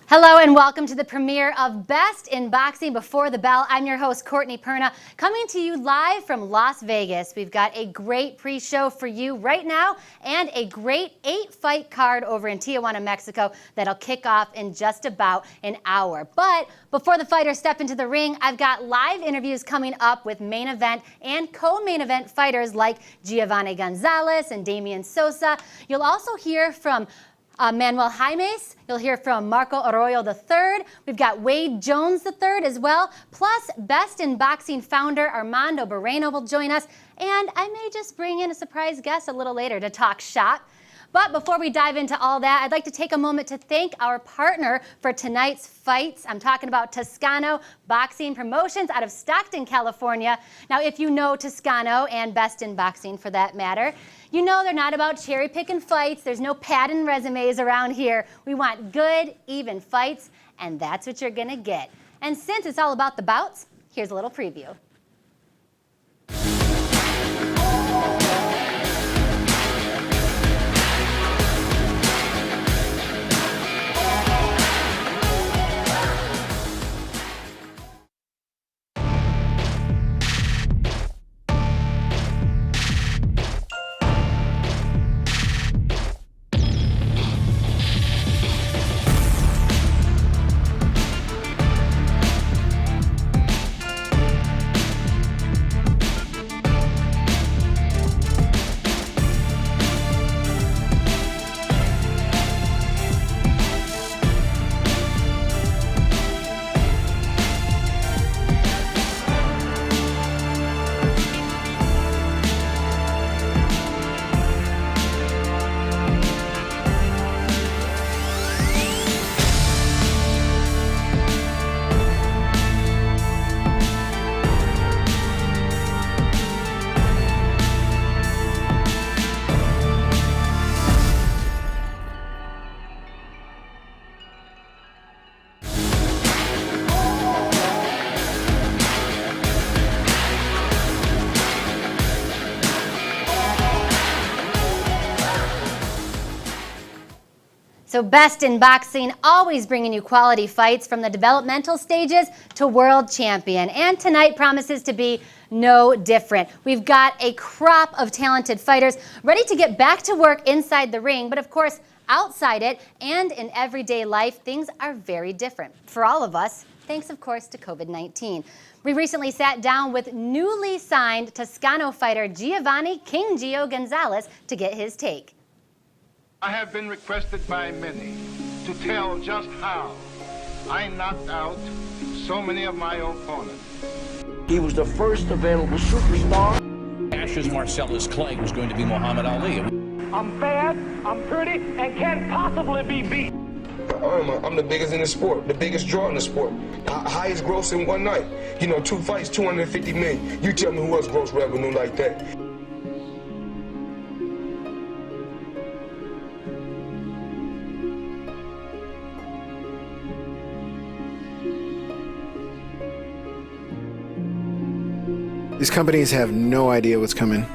Hello and welcome to the premiere of Best in Boxing Before the Bell. I'm your host, Courtney Perna, coming to you live from Las Vegas. We've got a great pre-show for you right now and a great 8-fight card over in Tijuana, Mexico that'll kick off in just about an hour. But before the fighters step into the ring, I've got live interviews coming up with main event and co-main event fighters like Giovannie Gonzalez and Damian Sosa. You'll also hear from Manuel Jaime. You'll hear from Marco Arroyo III. We've got Wade Jones III as well. Plus, Best in Boxing founder Armando Bareno will join us. And I may just bring in a surprise guest a little later to talk shop. But before we dive into all that, I'd like to take a moment to thank our partner for tonight's fights. I'm talking about Toscano Boxing Promotions out of Stockton, California. Now, if you know Toscano and Best in Boxing for that matter, you know they're not about cherry-picking fights. There's no padding resumes around here. We want good, even fights, and that's what you're gonna get. And since it's all about the bouts, here's a little preview. So Best in Boxing, always bringing you quality fights from the developmental stages to world champion. And tonight promises to be no different. We've got a crop of talented fighters ready to get back to work inside the ring. But of course, outside it and in everyday life, things are very different for all of us, thanks of course to COVID-19. We recently sat down with newly signed Toscano fighter Giovannie "King Gio" Gonzalez to get his take. I have been requested by many to tell just how I knocked out so many of my opponents. He was the first available superstar. Ashes Marcellus Clay was going to be Muhammad Ali. I'm fast, I'm pretty, and can't possibly be beat. I'm the biggest in the sport, the biggest draw in the sport. Highest gross in one night. You know, 2 fights, 250 million. You tell me who else gross revenue like that. These companies have no idea what's coming.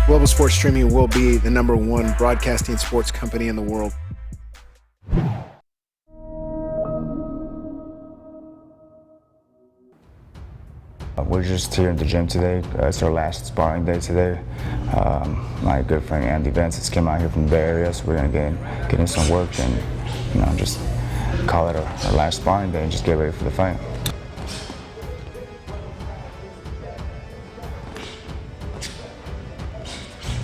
Global Sports Streaming will be the #1 broadcasting sports company in the world. We're just here in the gym today. It's our last sparring day today. My good friend Andy Vance came out here from the Bay Area, so we're gonna get in some work and just call it our last sparring day and just get ready for the fight.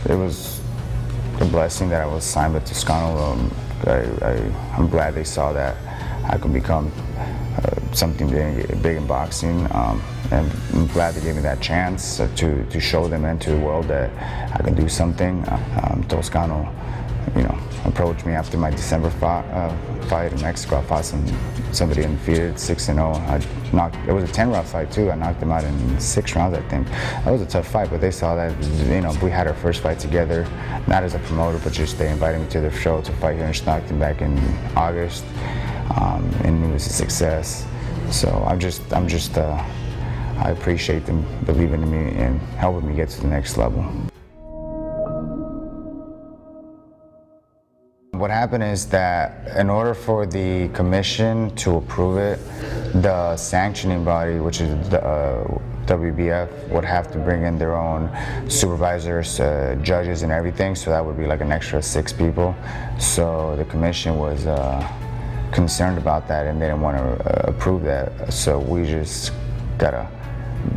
It was a blessing that I was signed with Toscano. I'm glad they saw that I could become something big in boxing. And I'm glad they gave me that chance to show them and to the world that I can do something. Toscano, approached me after my December fight in Mexico. I fought somebody undefeated, 6-0. It was a 10-round fight too. I knocked them out in 6 rounds, I think. That was a tough fight, but they saw that, we had our first fight together, not as a promoter, but just they invited me to their show to fight here in Stockton back in August, and it was a success. So I'm just I appreciate them believing in me and helping me get to the next level. What happened is that in order for the commission to approve it, the sanctioning body, which is the WBF, would have to bring in their own supervisors, judges and everything, so that would be like an extra 6 people. So the commission was concerned about that and they didn't want to approve that. So we just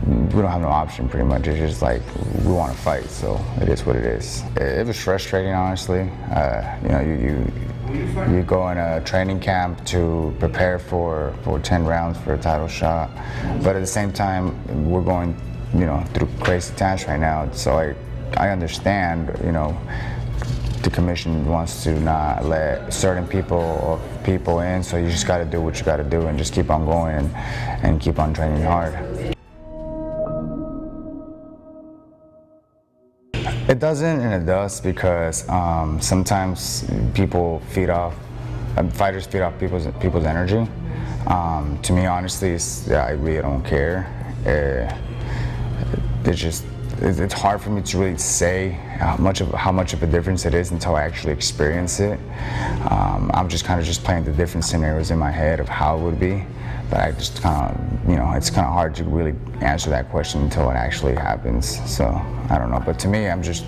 we don't have no option pretty much. It's just like, we want to fight, so it is what it is. It was frustrating, honestly. You know, you go in a training camp to prepare for 10 rounds for a title shot, but at the same time, we're going, you know, through crazy times right now. So I understand, you know, the commission wants to not let certain people in, so you just got to do what you got to do and just keep on going and keep on training hard. It doesn't and it does, because sometimes fighters feed off people's energy. To me, honestly, I really don't care. It's hard for me to really say how much of a difference it is until I actually experience it. I'm just kind of playing the different scenarios in my head of how it would be. But I just kind of, you know, it's kind of hard to really answer that question until it actually happens. So I don't know. But to me, I'm just,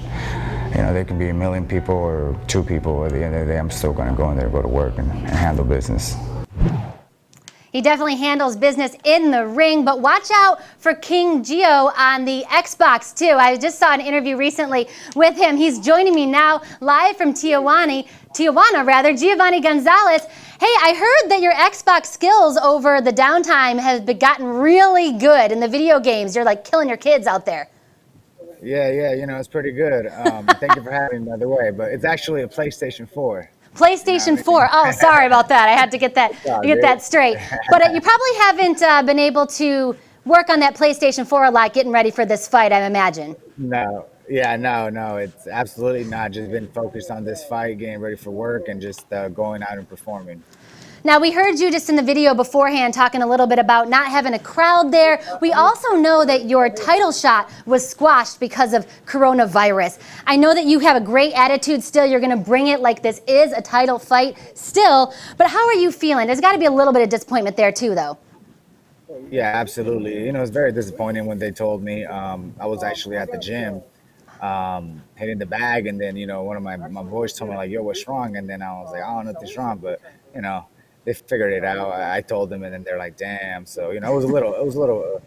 you know, there can be a million people or 2 people. At the end of the day, I'm still going to go in there, go to work, and handle business. He definitely handles business in the ring, but watch out for King Gio on the Xbox too. I just saw an interview recently with him. He's joining me now live from Tijuana, Giovannie Gonzalez. Hey, I heard that your Xbox skills over the downtime have gotten really good in the video games. You're like killing your kids out there. Yeah, you know, it's pretty good. Thank you for having me, by the way, but it's actually a PlayStation 4. PlayStation 4. Oh, sorry about that. I had to get that straight. But you probably haven't been able to work on that PlayStation 4 a lot getting ready for this fight, I imagine. No. It's absolutely not. Just been focused on this fight, getting ready for work, and just going out and performing. Now, we heard you just in the video beforehand talking a little bit about not having a crowd there. We also know that your title shot was squashed because of coronavirus. I know that you have a great attitude still. You're going to bring it like this is a title fight still. But how are you feeling? There's got to be a little bit of disappointment there too, though. Yeah, absolutely. You know, it's very disappointing when they told me. I was actually at the gym hitting the bag, and then, you know, one of my boys told me, like, yo, what's wrong? And then I was like, I don't know nothing's wrong, but, you know, they figured it out. I told them, and then they're like, damn. So, you know, it was a little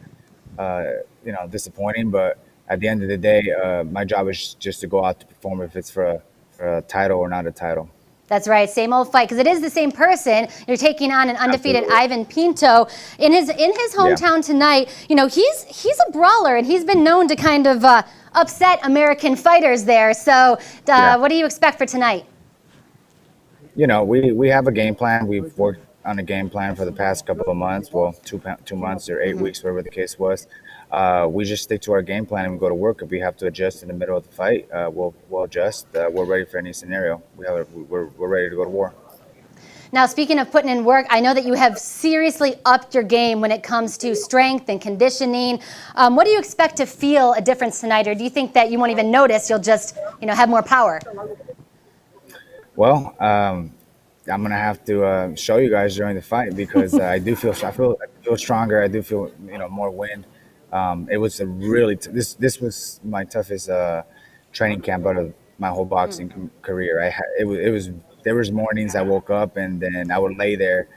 you know, disappointing, but at the end of the day, my job is just to go out to perform, if it's for a title or not a title. That's right, same old fight, because it is the same person. You're taking on an undefeated Ivan Pinto in his hometown tonight. You know, he's a brawler, and he's been known to kind of upset American fighters there. So what do you expect for tonight? You know, we have a game plan. We've worked on a game plan for the past couple of months. Well, 2 months or 8 weeks, whatever the case was. We just stick to our game plan and we go to work. If we have to adjust in the middle of the fight, we'll adjust. We're ready for any scenario. We're ready to go to war. Now, speaking of putting in work, I know that you have seriously upped your game when it comes to strength and conditioning. What do you expect to feel a difference tonight, or do you think that you won't even notice? You'll just, you know, have more power? Well, I'm gonna have to show you guys during the fight, because I feel stronger. I do feel, you know, more wind. It was a really this was my toughest training camp out of my whole boxing career. There was mornings I woke up and then I would lay there,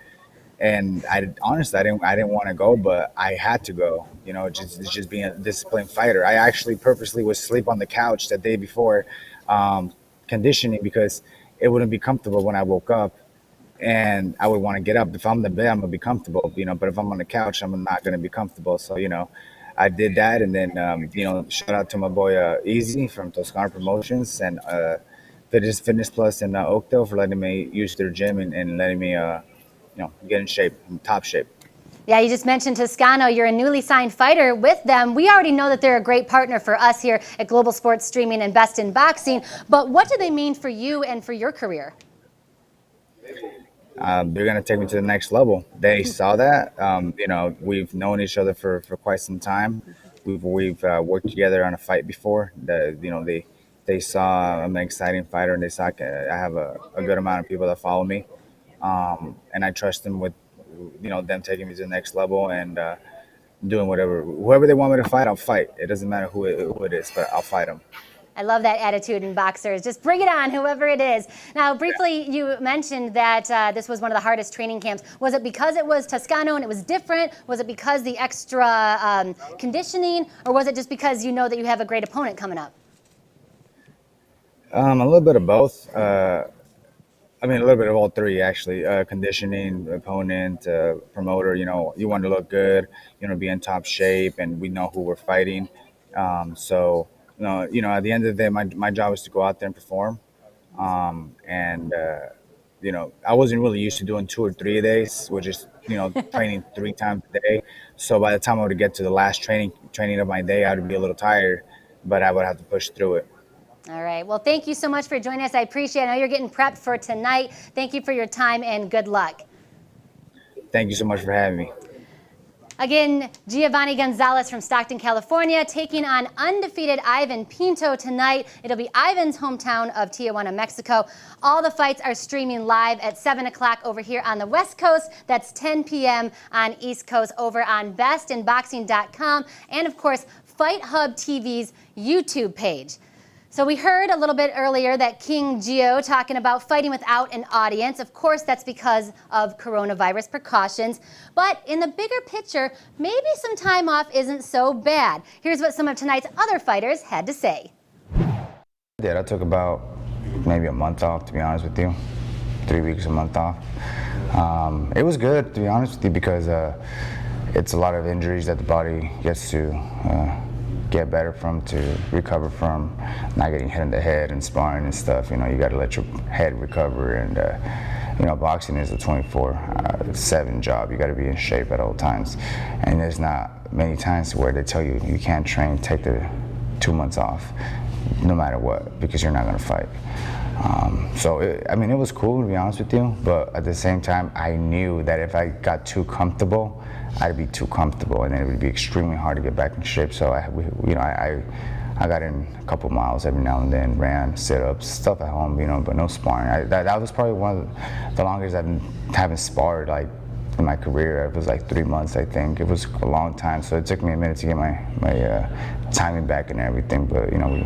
and honestly I didn't want to go, but I had to go. You know, just being a disciplined fighter. I actually purposely would sleep on the couch the day before conditioning, because it wouldn't be comfortable when I woke up, and I would want to get up. If I'm in the bed, I'm gonna be comfortable, you know. But if I'm on the couch, I'm not gonna be comfortable. So, you know, I did that, and then you know, shout out to my boy Easy from Toscano Promotions and Fitness Plus in Oakdale for letting me use their gym and letting me you know, get in shape, in top shape. Yeah, you just mentioned Toscano. You're a newly signed fighter with them. We already know that they're a great partner for us here at Global Sports Streaming and Best in Boxing. But what do they mean for you and for your career? they're gonna take me to the next level. They saw that. You know, we've known each other for quite some time. We've worked together on a fight before. You know, they saw I'm an exciting fighter, and they saw I have a good amount of people that follow me, and I trust them with, you know, them taking me to the next level and doing whoever they want me to fight, I'll fight. It doesn't matter who it is, but I'll fight them. I love that attitude in boxers. Just bring it on, whoever it is. Now, briefly, you mentioned that this was one of the hardest training camps. Was it because it was Toscano and it was different? Was it because the extra conditioning? Or was it just because you know that you have a great opponent coming up? A little bit of both. I mean, a little bit of all three, actually. Conditioning, opponent, promoter. You know, you want to look good. You want to be in top shape, and we know who we're fighting. So, you know, at the end of the day, my job is to go out there and perform. You know, I wasn't really used to doing 2 or 3 days, which is, you know, training 3 times a day. So by the time I would get to the last training of my day, I would be a little tired, but I would have to push through it. All right. Well, thank you so much for joining us. I appreciate it. I know you're getting prepped for tonight. Thank you for your time and good luck. Thank you so much for having me. Again, Giovannie Gonzalez from Stockton, California, taking on undefeated Ivan Pinto tonight. It'll be Ivan's hometown of Tijuana, Mexico. All the fights are streaming live at 7 o'clock over here on the West Coast. That's 10 p.m. on East Coast over on bestinboxing.com and, of course, Fight Hub TV's YouTube page. So we heard a little bit earlier that King Gio talking about fighting without an audience. Of course, that's because of coronavirus precautions. But in the bigger picture, maybe some time off isn't so bad. Here's what some of tonight's other fighters had to say. I took about maybe a month off, to be honest with you. 3 weeks, a month off. It was good, to be honest with you, because it's a lot of injuries that the body gets to get better from, to recover from, not getting hit in the head and sparring and stuff. You know, you got to let your head recover, and you know, boxing is a 24/7 job. You got to be in shape at all times, and there's not many times where they tell you you can't train, take the 2 months off, no matter what, because you're not going to fight. I mean, it was cool, to be honest with you, but at the same time, I knew that if I got too comfortable, I'd be too comfortable, and then it would be extremely hard to get back in shape. So I got in a couple miles every now and then, ran sit-ups, stuff at home, you know, but no sparring. That was probably one of the longest I haven't sparred, like, in my career. It was like 3 months, I think. It was a long time, so it took me a minute to get my timing back and everything, but, you know.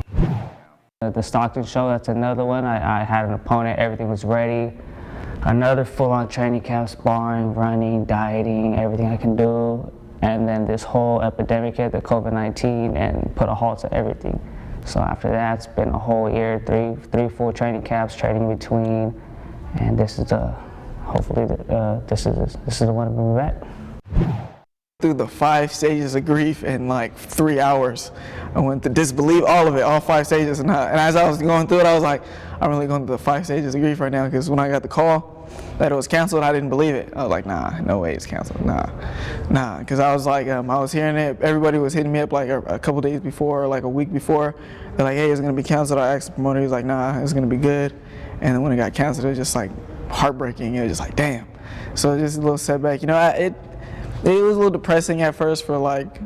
The Stockton show, that's another one. I had an opponent, everything was ready. Another full-on training camp, sparring, running, dieting, everything I can do. And then this whole epidemic hit, the COVID-19, and put a halt to everything. So after that, it's been a whole year, three full training camps, training in between. And this is hopefully this is the one to bring me back. Through the 5 stages of grief in like 3 hours. I went to disbelieve all of it, all 5 stages. And as I was going through it, I was like, I'm really going through the 5 stages of grief right now, because when I got the call that it was canceled, I didn't believe it. I was like, nah, no way it's canceled, nah. Because I was like, I was hearing it, everybody was hitting me up like a couple days before, or like a week before. They're like, hey, it's gonna be canceled. I asked the promoter, he was like, nah, it's gonna be good. And then when it got canceled, it was just like heartbreaking. It was just like, damn. So just a little setback. You know, it was a little depressing at first for, like,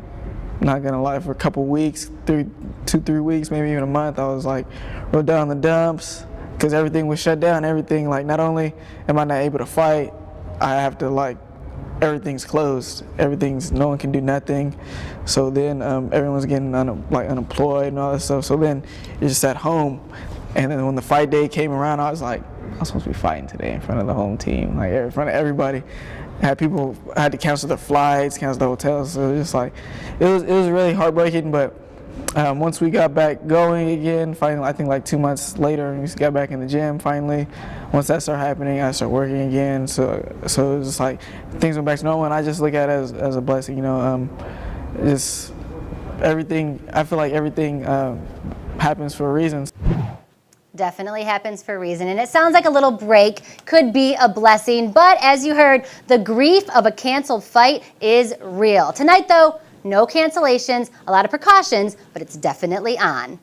not gonna lie, for a couple weeks, 2-3 weeks, maybe even a month. I was like real down in the dumps, because everything was shut down. Everything, like, not only am I not able to fight, I have to, like, everything's closed. No one can do nothing. So then everyone's getting unemployed and all that stuff. So then you're just at home. And then when the fight day came around, I was like, I'm supposed to be fighting today in front of the home team, like in front of everybody. Had to cancel their flights, cancel the hotels. So it was just like, it was really heartbreaking. But once we got back going again, finally, I think like 2 months later, we got back in the gym finally. Once that started happening, I started working again. So it was just like, things went back to normal, and I just look at it as a blessing, you know. Just everything, I feel like everything happens for a reason. Definitely happens for a reason. And it sounds like a little break could be a blessing. But as you heard, the grief of a canceled fight is real. Tonight, though, no cancellations, a lot of precautions, but it's definitely on.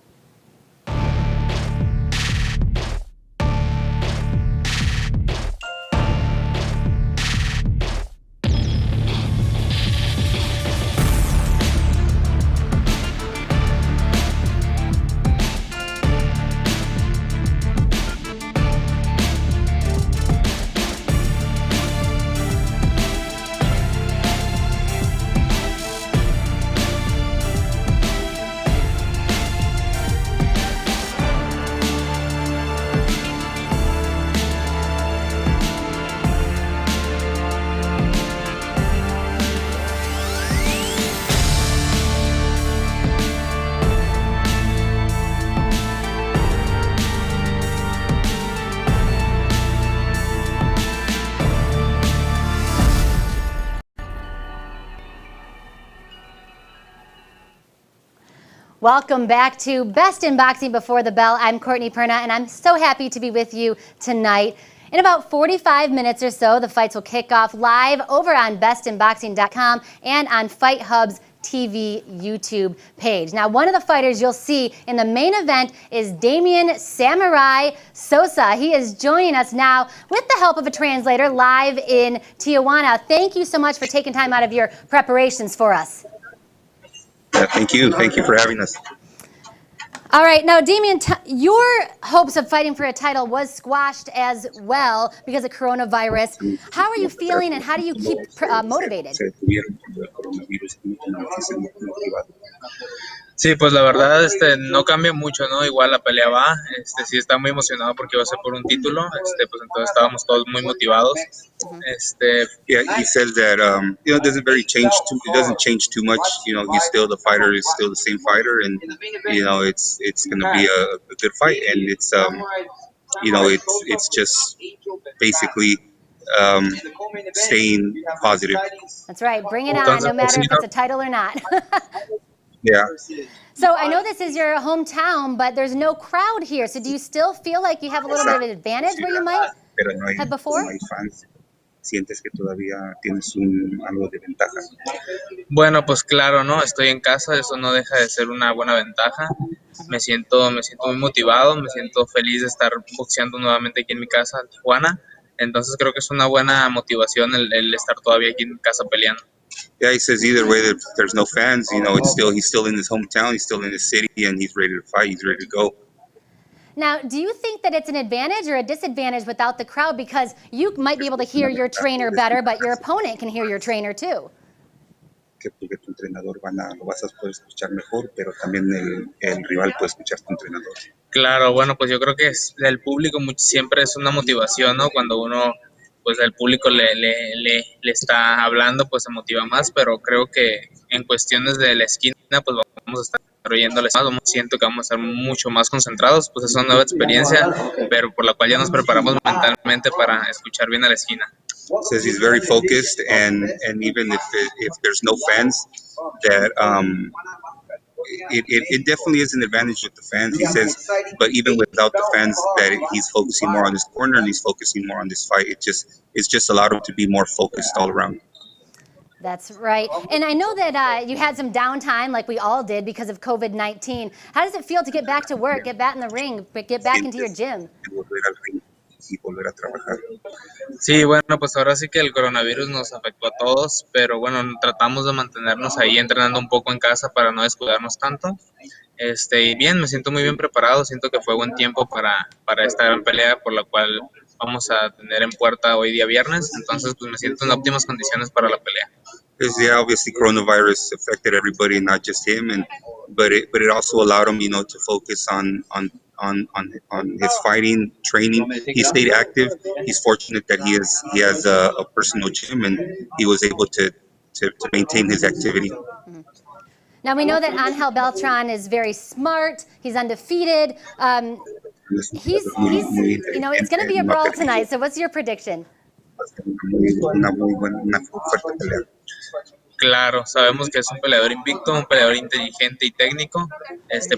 Welcome back to Best in Boxing Before the Bell. I'm Courtney Perna, and I'm so happy to be with you tonight. In about 45 minutes or so, the fights will kick off live over on bestinboxing.com and on Fight Hub's TV YouTube page. Now, one of the fighters you'll see in the main event is Damian Samurai Sosa. He is joining us now with the help of a translator live in Tijuana. Thank you so much for taking time out of your preparations for us. Thank you. Thank you for having us. All right, now Damian, your hopes of fighting for a title was squashed as well because of coronavirus. How are you feeling and how do you keep motivated? Sí, pues la verdad no cambia mucho, ¿no? Igual la pelea va, sí está muy emocionado porque va a ser por un título, pues entonces estábamos todos muy motivados. Yeah, he says that it doesn't change too much. He's still the fighter, is still the same fighter, and it's going to be a good fight, and it's it's just basically staying positive. That's right, bring it on, no matter if it's a title or not. Yeah. So I know this is your hometown, but there's no crowd here. So do you still feel like you have a little bit of an advantage where you might have before? ¿Sientes que todavía tienes algo de ventaja? Bueno, pues claro, ¿no? Estoy en casa, eso no deja de ser una buena ventaja. Me siento muy motivado, me siento feliz de estar boxeando nuevamente aquí en mi casa, en Tijuana. Entonces creo que es una buena motivación el estar todavía aquí en casa peleando. Yeah, he says either way, that if there's no fans, he's still in his hometown, he's still in his city, and he's ready to fight, he's ready to go. Now, do you think that it's an advantage or a disadvantage without the crowd? Because you might be able to hear your trainer better, but your opponent can hear your trainer too. Porque tu entrenador lo vas a poder escuchar mejor, pero también el rival puede escuchar tu entrenador. Claro, bueno, pues yo creo que el público siempre es una motivación, ¿no? Cuando uno, pues el público le está hablando, pues se motiva más, pero creo que en cuestiones de la esquina, pues vamos a estar oyéndoles más, siento que vamos a estar mucho más concentrados, pues es una nueva experiencia, pero por la cual ya nos preparamos mentalmente para escuchar bien a la esquina. Says he's very focused, and even if there's no fans, that it definitely is an advantage with the fans. He says, but even without the fans, that he's focusing more on his corner and he's focusing more on this fight. It's just allowed him to be more focused all around. That's right. And I know that you had some downtime like we all did because of COVID-19. How does it feel to get back to work, get back in the ring, get back into your gym? Sí, bueno, pues ahora sí que el coronavirus nos afectó a todos, pero bueno, tratamos de mantenernos ahí entrenando un poco en casa para no descuidarnos tanto. Y bien, me siento muy bien preparado, siento que fue buen tiempo para esta gran pelea por la cual vamos a tener en puerta hoy día viernes, entonces pues me siento en óptimas condiciones para la pelea. Yeah, obviously coronavirus affected everybody, not just him, but it also allowed him, to focus on his fighting training. He stayed active. He's fortunate that he has a personal gym, and he was able to maintain his activity. Now we know that Angel Beltran is very smart. He's undefeated. He's it's going to be a brawl tonight. So what's your prediction? Claro, sabemos que es un peleador invicto, un peleador inteligente y técnico,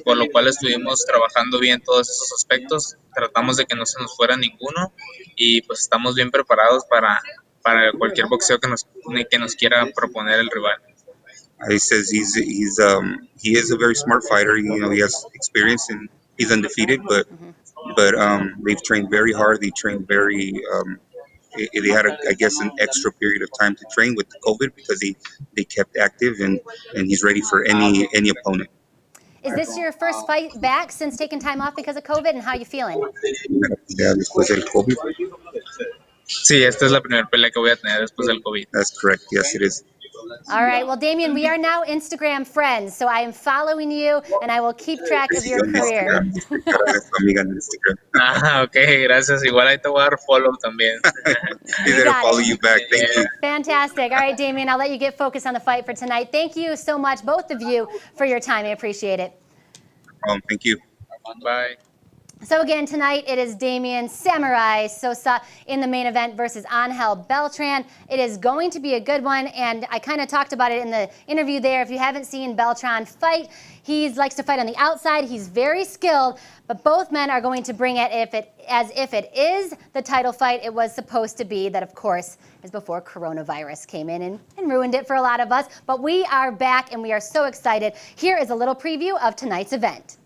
por lo cual estuvimos trabajando bien todos esos aspectos, tratamos de que no se nos fuera ninguno y pues estamos bien preparados para cualquier boxeo que nos quiera proponer el rival. He says he is a very smart fighter. He has experience and he's undefeated, but they've trained very hard. They trained very. They had, I guess, an extra period of time to train with the COVID because they kept active, and he's ready for any opponent. Is this your first fight back since taking time off because of COVID, and how are you feeling? Sí, esta es la primera pelea que voy a tener después del COVID. That's correct. Yes, it is. All right. Well, Damian, we are now Instagram friends, so I am following you, and I will keep track of your career. Okay, gracias. Igual ahí te voy a dar follow también. He's gonna follow you back. Thank you. Fantastic. All right, Damian, I'll let you get focused on the fight for tonight. Thank you so much, both of you, for your time. I appreciate it. Thank you. Bye. So again, tonight it is Damian Samurai Sosa in the main event versus Angel Beltran. It is going to be a good one, and I kind of talked about it in the interview there. If you haven't seen Beltran fight, he likes to fight on the outside. He's very skilled, but both men are going to bring it as if it is the title fight it was supposed to be. That, of course, is before coronavirus came in and ruined it for a lot of us. But we are back, and we are so excited. Here is a little preview of tonight's event.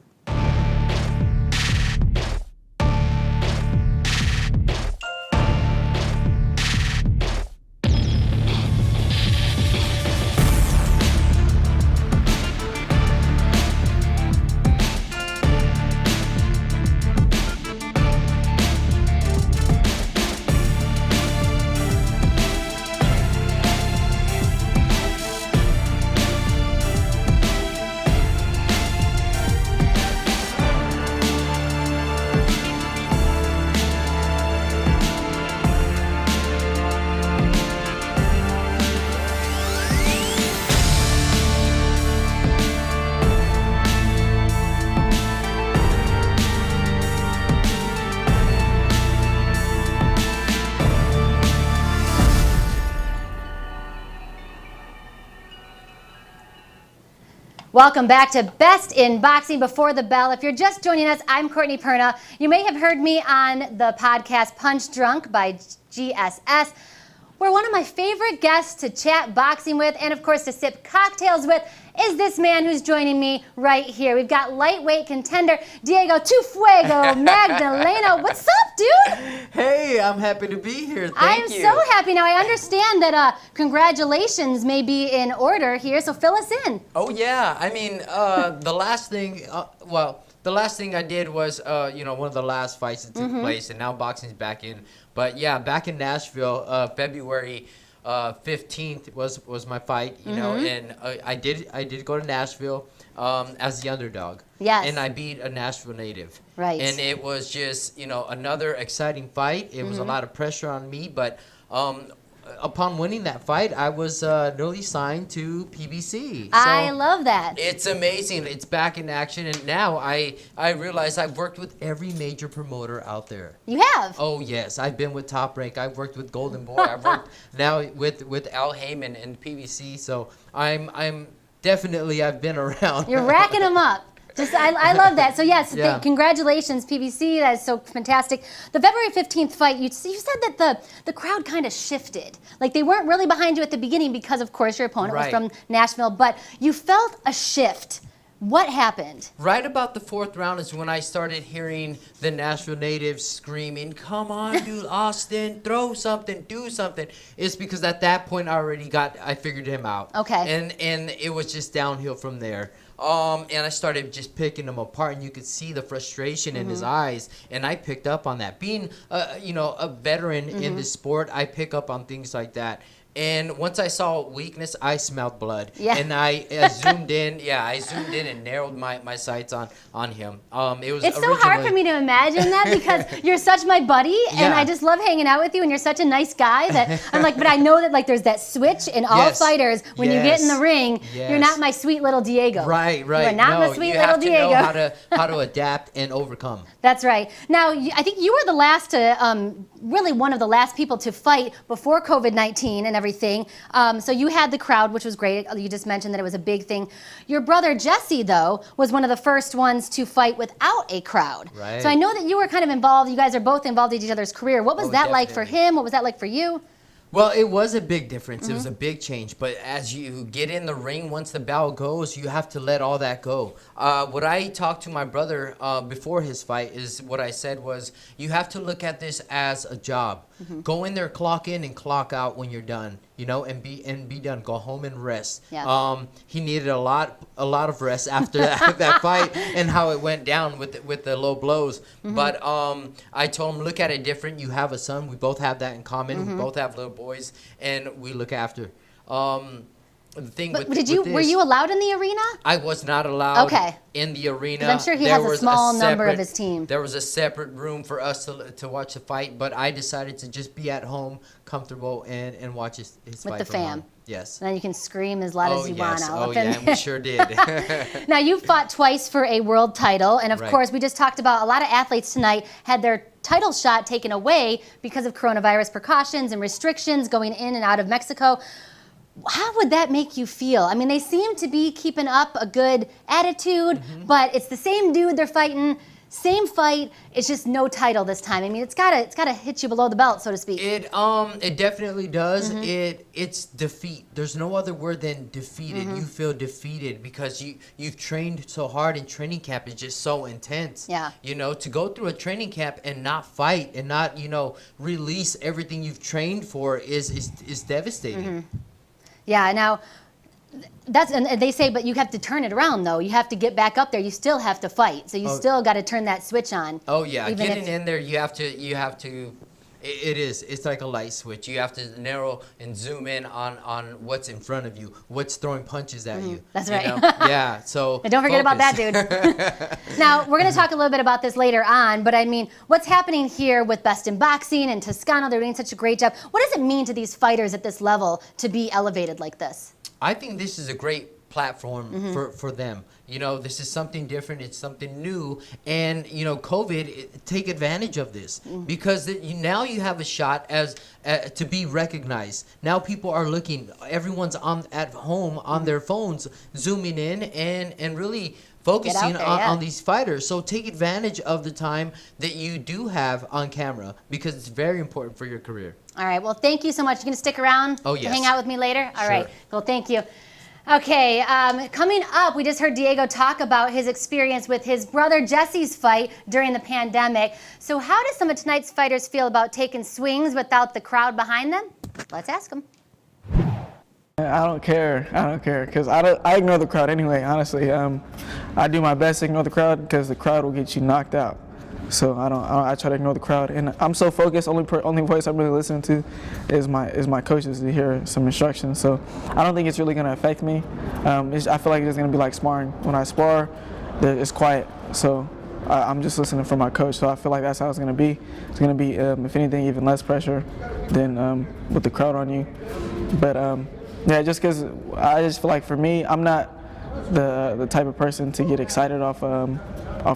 Welcome back to Best in Boxing Before the Bell. If you're just joining us, I'm Courtney Perna. You may have heard me on the podcast Punch Drunk by GSS. We're one of my favorite guests to chat boxing with and, of course, to sip cocktails with is this man who's joining me right here. We've got lightweight contender Diego Tu Fuego Magdaleno. What's up, dude? Hey, I'm happy to be here. Thank you. I'm so happy. Now, I understand that congratulations may be in order here, so fill us in. Oh, yeah. I mean, the last thing I did was, one of the last fights that took place, and now boxing's back in. But, yeah, back in Nashville, February 15th was my fight, you know, and I did go to Nashville as the underdog. Yes. And I beat a Nashville native. Right. And it was just, another exciting fight. It was a lot of pressure on me, but upon winning that fight, I was newly signed to PBC. So I love that. It's amazing. It's back in action, and now I realize I've worked with every major promoter out there. You have? Oh yes, I've been with Top Rank. I've worked with Golden Boy. I've worked now with Al Heyman and PBC. So I'm definitely I've been around. You're racking them up. I love that. So yes, Yeah. Congratulations, PBC. That is so fantastic. The February 15th fight, you said that the crowd kind of shifted. Like they weren't really behind you at the beginning because, of course, your opponent was from Nashville, but you felt a shift. What happened? Right about the fourth round is when I started hearing the Nashville natives screaming, "Come on, dude, Austin, throw something, do something." It's because at that point I figured him out. Okay. And it was just downhill from there. And I started just picking him apart, and you could see the frustration in his eyes, and I picked up on that. Being, a veteran in this sport, I pick up on things like that. And once I saw weakness, I smelled blood. Yeah. And I zoomed in. Yeah, I zoomed in and narrowed my sights on him. It's so hard for me to imagine that because you're such my buddy, and I just love hanging out with you, and you're such a nice guy that I'm like, but I know that like there's that switch in all fighters when you get in the ring. You're not my sweet little Diego. Right. You are not my sweet little Diego. You have to know how to adapt and overcome. That's right. Now, I think you were the last to, really one of the last people to fight before COVID-19 and everything. So you had the crowd, which was great. You just mentioned that it was a big thing. Your brother Jesse, though, was one of the first ones to fight without a crowd. Right. So I know that you were kind of involved. You guys are both involved in each other's career. What was that like for definitely. him? What was that like for you? Well, it was a big difference. It was a big change. But as you get in the ring, once the bell goes, you have to let all that go. What I talked to my brother before his fight is what I said was, you have to look at this as a job. Go in there, clock in, and clock out when you're done. And be done. Go home and rest. Yeah. He needed a lot of rest after that fight and how it went down with the low blows. But I told him, look at it different. You have a son. We both have that in common. We both have little boys, and we look after. The thing But with were you allowed in the arena? I was not allowed in the arena. 'Cause I'm sure he has a small number of his team. There was a separate room for us to watch the fight, but I decided to just be at home, comfortable, and watch his fight With the from fam. home. Yes. And then you can scream as loud as you want. Oh, yeah, and we sure did. Now, you fought twice for a world title. And, of Right. course, we just talked about a lot of athletes tonight had their title shot taken away because of coronavirus precautions and restrictions going in and out of Mexico. How would that make you feel? I mean, they seem to be keeping up a good attitude, but it's the same dude they're fighting. Same fight, it's just no title this time. I mean, it's gotta hit you below the belt, so to speak. It definitely does. It's defeat. There's no other word than defeated. You feel defeated because you've trained so hard, and training camp is just so intense. Yeah. You know, to go through a training camp and not fight and not, you know, release everything you've trained for is devastating. Yeah. Now, and they say, but you have to turn it around though. You have to get back up there. You still have to fight. So you still got to turn that switch on. Oh yeah, getting in there, you have to. It's like a light switch. You have to narrow and zoom in on what's in front of you, what's throwing punches at you. That's you right. know? Yeah. So and don't forget about that, dude. Now we're going to talk a little bit about this later on, but I mean, what's happening here with Best in Boxing and Toscano? They're doing such a great job. What does it mean to these fighters at this level to be elevated like this? I think this is a great platform for them. You know, this is something different. It's something new. And, you know, take advantage of this because now you have a shot to be recognized. Now people are looking. Everyone's at home on their phones, zooming in and really focusing on these fighters. So take advantage of the time that you do have on camera because it's very important for your career. All right. Well, thank you so much. You going to stick around? Oh, yes. Hang out with me later? All Sure. right. Well, thank you. Okay. Coming up, we just heard Diego talk about his experience with his brother Jesse's fight during the pandemic. So how do some of tonight's fighters feel about taking swings without the crowd behind them? Let's ask them. I don't care because I ignore the crowd anyway, honestly. I do my best to ignore the crowd because the crowd will get you knocked out. So I try to ignore the crowd, and I'm so focused. Only voice I'm really listening to is my coaches to hear some instructions. So I don't think it's really gonna affect me. I feel like it's gonna be like sparring. When I spar, it's quiet. So I'm just listening for my coach. So I feel like that's how it's gonna be. It's gonna be, if anything, even less pressure than with the crowd on you. But yeah, just because I just feel like for me, I'm not the type of person to get excited off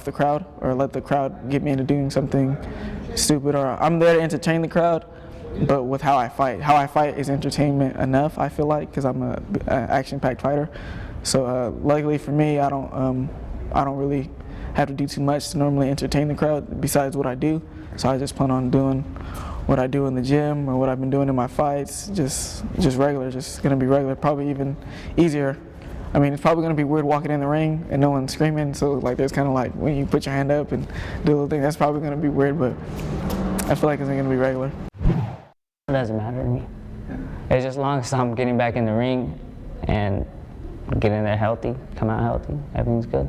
the crowd or let the crowd get me into doing something stupid. Or I'm there to entertain the crowd, but with how I fight. How I fight is entertainment enough, I feel like, because I'm an action-packed fighter. So luckily for me, I don't really have to do too much to normally entertain the crowd besides what I do. So I just plan on doing what I do in the gym or what I've been doing in my fights, just regular, just gonna be regular, probably even easier. I mean, it's probably gonna be weird walking in the ring and no one's screaming, so like there's kind of like when you put your hand up and do a little thing, that's probably gonna be weird, but I feel like it's gonna be regular. It doesn't matter to me. It's just as long as I'm getting back in the ring and getting there healthy, come out healthy, everything's good.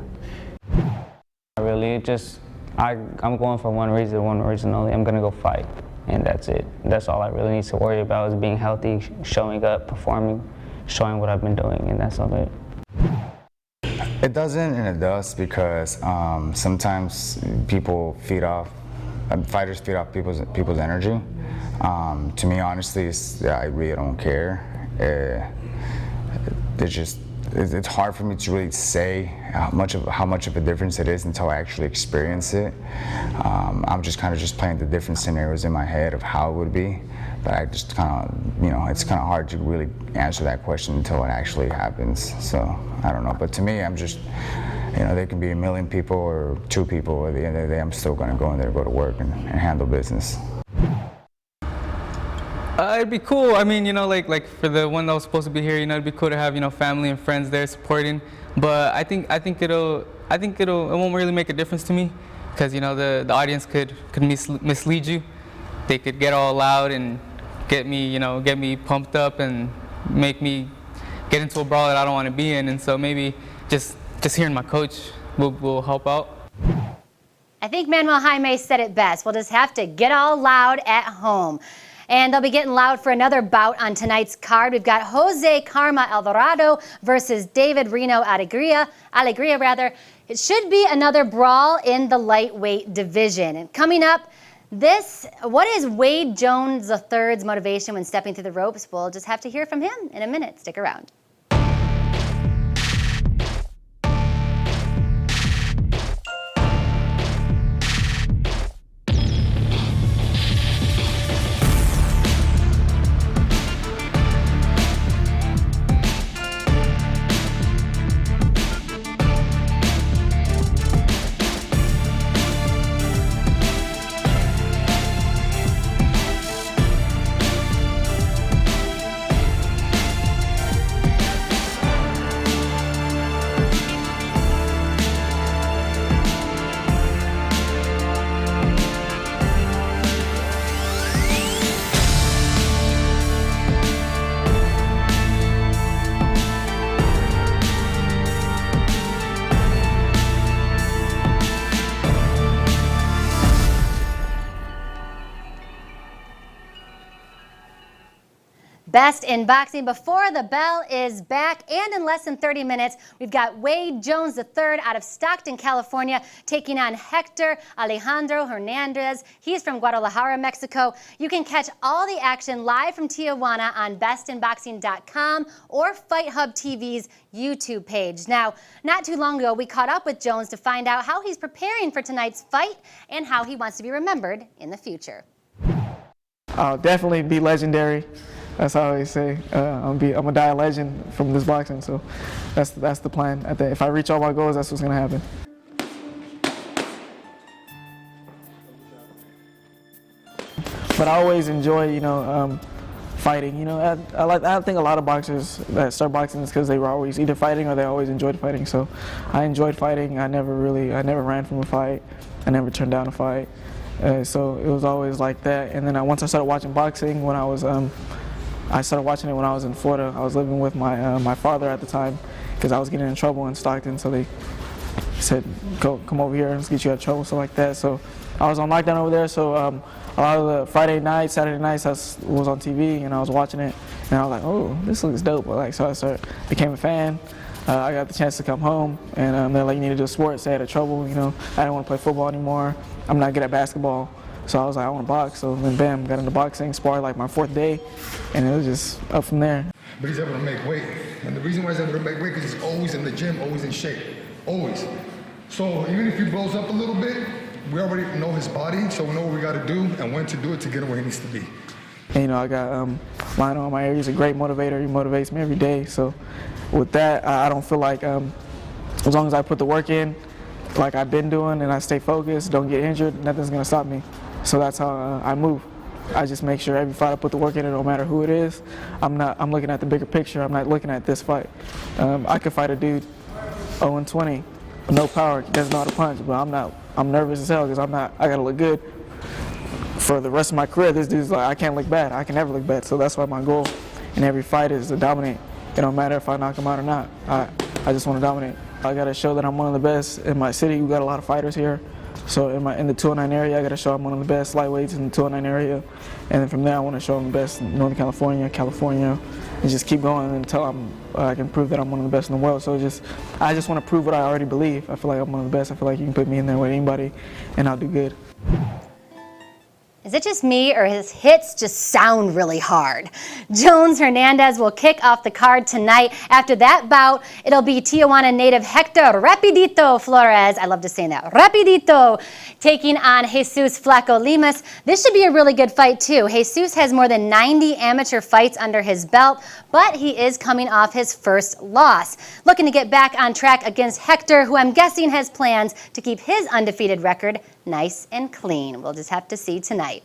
I'm going for one reason only. I'm gonna go fight, and that's it. That's all I really need to worry about is being healthy, showing up, performing, showing what I've been doing, and that's all it. It doesn't and it does because sometimes fighters feed off people's energy. To me, honestly, I really don't care. It's hard for me to really say how much of a difference it is until I actually experience it. I'm just playing the different scenarios in my head of how it would be, but I just it's kind of hard to really answer that question until it actually happens. So I don't know, but to me, I'm just, there can be a million people or 2 people. At the end of the day, I'm still gonna go in there, go to work and handle business. It'd be cool. I mean, like for the one that was supposed to be here, it'd be cool to have, family and friends there supporting. But I think it won't really make a difference to me, because the audience could mislead you. They could get all loud and get me pumped up and make me get into a brawl that I don't want to be in. And so maybe just hearing my coach will help out. I think Manuel Jaime said it best. We'll just have to get all loud at home. And they'll be getting loud for another bout on tonight's card. We've got Jose Karma Alvarado versus David Rino Alegria. It should be another brawl in the lightweight division. And coming up, What is Wade Jones III's motivation when stepping through the ropes? We'll just have to hear from him in a minute. Stick around. Best in Boxing Before the Bell is back, and in less than 30 minutes, we've got Wade Jones III out of Stockton, California, taking on Hector Alejandro Hernandez. He's from Guadalajara, Mexico. You can catch all the action live from Tijuana on bestinboxing.com or Fight Hub TV's YouTube page. Now, not too long ago, we caught up with Jones to find out how he's preparing for tonight's fight and how he wants to be remembered in the future. I'll definitely be legendary. That's how I always say. I'm gonna die a legend from this boxing. So that's the plan. If I reach all my goals, that's what's gonna happen. But I always enjoy, fighting. I think a lot of boxers that start boxing is because they were always either fighting or they always enjoyed fighting. So I enjoyed fighting. I never ran from a fight. I never turned down a fight. So it was always like that. And then once I started watching boxing, I started watching it when I was in Florida. I was living with my father at the time because I was getting in trouble in Stockton. So they said, come over here, let's get you out of trouble, stuff like that. So I was on lockdown over there. So a lot of the Friday nights, Saturday nights, I was on TV and I was watching it. And I was like, oh, this looks dope. So I became a fan. I got the chance to come home, and they're like, you need to do sports. I had trouble, I didn't want to play football anymore. I'm not good at basketball. So I was like, I want to box. So then bam, got into boxing, sparred like my 4th day, and it was just up from there. But he's able to make weight. And the reason why he's able to make weight because he's always in the gym, always in shape, always. So even if he blows up a little bit, we already know his body, so we know what we got to do and when to do it to get him where he needs to be. And, I got Lionel in my area. He's a great motivator. He motivates me every day. So with that, I don't feel like as long as I put the work in, like I've been doing, and I stay focused, don't get injured, nothing's going to stop me. So that's how I move. I just make sure every fight I put the work in, no matter who it is. I'm looking at the bigger picture. I'm not looking at this fight. I could fight a dude 0-20, no power, doesn't know how to punch, but I'm nervous as hell because I got to look good. For the rest of my career, this dude's like, I can't look bad. I can never look bad. So that's why my goal in every fight is to dominate. It don't matter if I knock him out or not. I just want to dominate. I got to show that I'm one of the best in my city. We got a lot of fighters here. So in the 209 area, I got to show I'm one of the best lightweights in the 209 area. And then from there, I want to show I'm the best in Northern California, and just keep going until I can prove that I'm one of the best in the world. So I just want to prove what I already believe. I feel like I'm one of the best. I feel like you can put me in there with anybody, and I'll do good. Is it just me, or his hits just sound really hard? Jones Hernandez will kick off the card tonight. After that bout, it'll be Tijuana native Hector Rapidito Flores. I love just saying that. Rapidito taking on Jesus Flaco Lemus. This should be a really good fight too. Jesus has more than 90 amateur fights under his belt, but he is coming off his first loss. Looking to get back on track against Hector, who I'm guessing has plans to keep his undefeated record nice and clean. We'll just have to see tonight.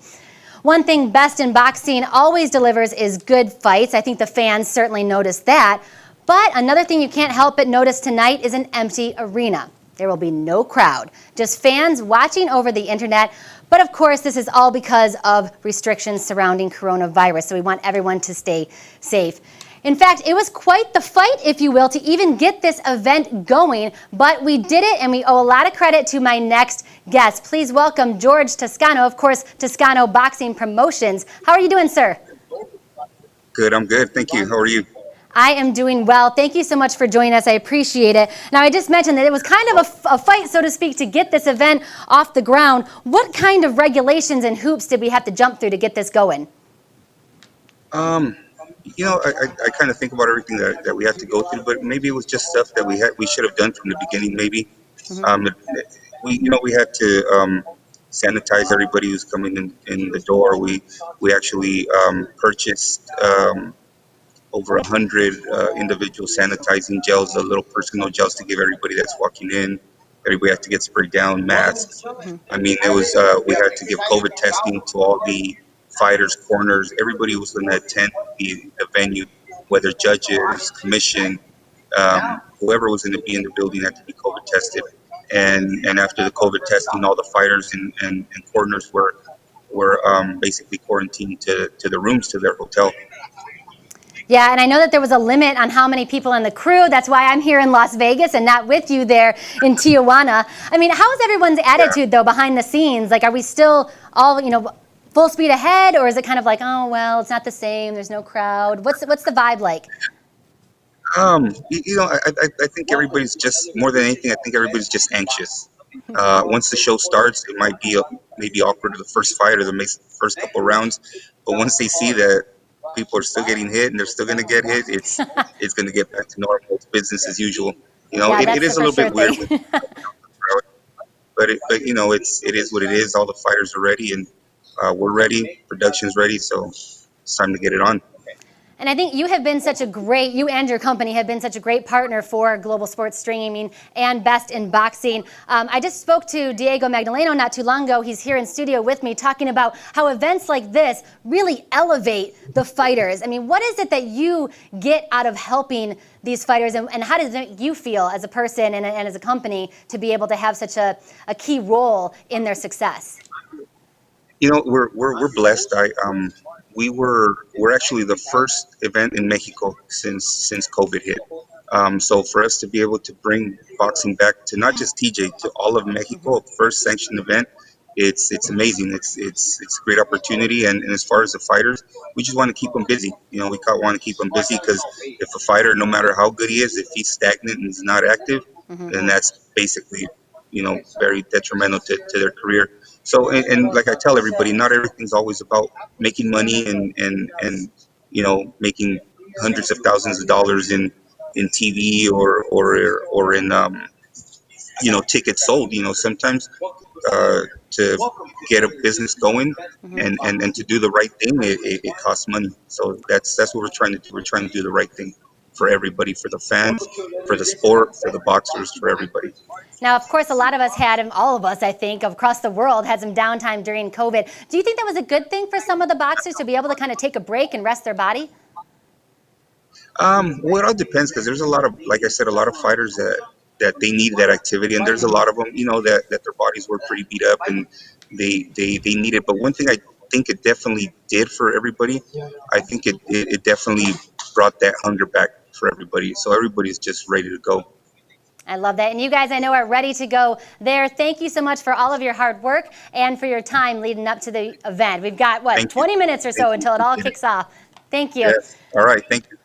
One thing Best in Boxing always delivers is good fights. I think the fans certainly noticed that. But another thing you can't help but notice tonight is an empty arena. There will be no crowd, just fans watching over the internet. But of course, this is all because of restrictions surrounding coronavirus, so we want everyone to stay safe. In fact, it was quite the fight, if you will, to even get this event going, but we did it, and we owe a lot of credit to my next guest. Please welcome George Toscano, of course, Toscano Boxing Promotions. How are you doing, sir? Good, I'm good. Thank you. How are you? I am doing well. Thank you so much for joining us. I appreciate it. Now, I just mentioned that it was kind of a fight, so to speak, to get this event off the ground. What kind of regulations and hoops did we have to jump through to get this going? You know, I kind of think about everything that we had to go through, but maybe it was just stuff that we should have done from the beginning. Maybe we had to sanitize everybody who's coming in the door. We actually purchased over 100 individual sanitizing gels, little personal gels to give everybody that's walking in. Everybody had to get sprayed down, masks. I mean, it was we had to give COVID testing to all the fighters, corners. Everybody was in that tent, the venue, whether judges, commission, whoever was going to be in the building had to be COVID tested. And after the COVID testing, all the fighters and corners were basically quarantined to the rooms, to their hotel. Yeah, and I know that there was a limit on how many people in the crew. That's why I'm here in Las Vegas and not with you there in Tijuana. I mean, how is everyone's attitude, though, behind the scenes? Like, are we still all, full speed ahead, or is it kind of like, oh, well, it's not the same, there's no crowd? What's the vibe like? I think everybody's just, more than anything, I think everybody's just anxious. Once the show starts, it might be maybe awkward to the first fight or the first couple rounds, but once they see that people are still getting hit and they're still going to get hit, it's going to get back to normal. It's business as usual. It is a little bit weird, but it is what it is. All the fighters are ready, and we're ready. Production's ready, so it's time to get it on. And I think you and your company have been such a great partner for Global Sports Streaming and Best in Boxing. I just spoke to Diego Magdaleno not too long ago. He's here in studio with me talking about how events like this really elevate the fighters. I mean, what is it that you get out of helping these fighters, and how does it make you feel as a person and as a company to be able to have such a key role in their success? We're blessed. We're actually the first event in Mexico since COVID hit. So for us to be able to bring boxing back to not just TJ, to all of Mexico, first sanctioned event, it's amazing. It's a great opportunity. And as far as the fighters, we just want to keep them busy. We want to keep them busy because if a fighter, no matter how good he is, if he's stagnant and he's not active, then that's basically, very detrimental to their career. So, and like I tell everybody, not everything's always about making money and making hundreds of thousands of dollars in TV or in tickets sold. Sometimes to get a business going and to do the right thing, it costs money. So that's what we're trying to do. We're trying to do the right thing for everybody, for the fans, for the sport, for the boxers, for everybody. Now, of course, a lot of us had, and all of us, I think, across the world had some downtime during COVID. Do you think that was a good thing for some of the boxers to be able to kind of take a break and rest their body? Well, it all depends, because there's a lot of, like I said, a lot of fighters that they need that activity, and there's a lot of them, that their bodies were pretty beat up and they need it. But one thing I think it definitely did for everybody, I think it definitely brought that hunger back for everybody. So everybody's just ready to go. I love that. And you guys, I know, are ready to go there. Thank you so much for all of your hard work and for your time leading up to the event. We've got, 20 minutes or so until it all kicks off. Thank you. Yes. All right. Thank you.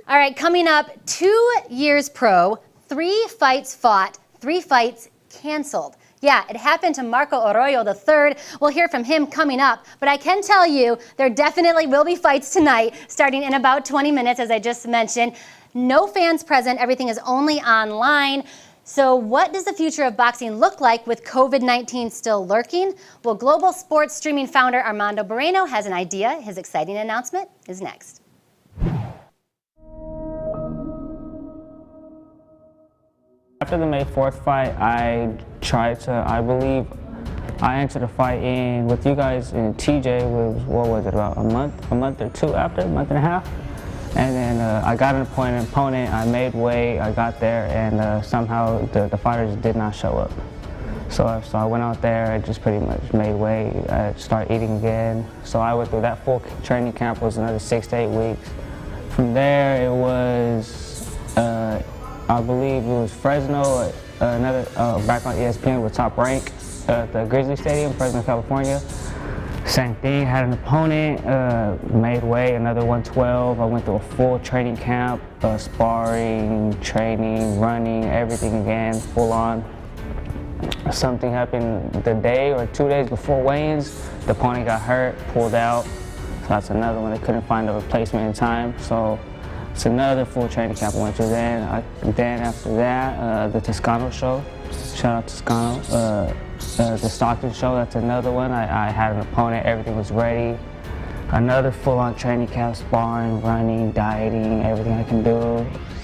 All right. Coming up, 2 years pro, 3 fights fought, 3 fights canceled. Yeah, it happened to Marco Arroyo III. We'll hear from him coming up. But I can tell you there definitely will be fights tonight, starting in about 20 minutes, as I just mentioned. No fans present. Everything is only online. So what does the future of boxing look like with COVID-19 still lurking? Well, Global Sports Streaming founder Armando Bareno has an idea. His exciting announcement is next. After the May 4th fight, I entered a fight with you guys in TJ was about a month or 2 after, a month and a half. And then I got an opponent, I made weight, I got there, and somehow the fighters did not show up. So I went out there, I just pretty much made weight, I started eating again. So I went through that full training camp, was another 6 to 8 weeks. From there, it was, I believe it was Fresno, back on ESPN with Top Rank at the Grizzly Stadium, Fresno, California. Same thing, had an opponent, made weight, another 112. I went through a full training camp, sparring, training, running, everything again, full on. Something happened the day or 2 days before weigh-ins. The opponent got hurt, pulled out. So that's another one. They couldn't find a replacement in time. So it's another full training camp I went to. Then after that, the Toscano show. Shout out Toscano. The Stockton show, that's another one. I had an opponent, everything was ready. Another full-on training camp, sparring, running, dieting, everything I can do.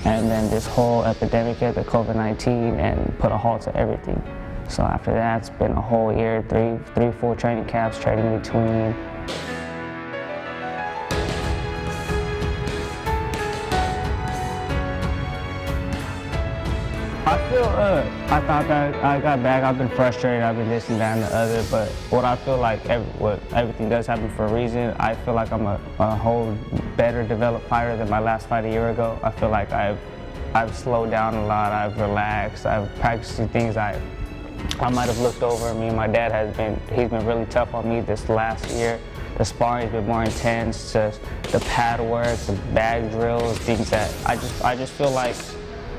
And then this whole epidemic hit, the COVID-19, and put a halt to everything. So after that, it's been a whole year, three full training camps, training between. I thought that I got back, I've been frustrated, I've been this and that and the other, but what I feel like everything does happen for a reason. I feel like I'm a whole better developed fighter than my last fight a year ago. I feel like I've slowed down a lot, I've relaxed, I've practiced things I might have looked over. Me and my dad he's been really tough on me this last year. The sparring's been more intense, just the pad work, the bag drills, things that I just feel like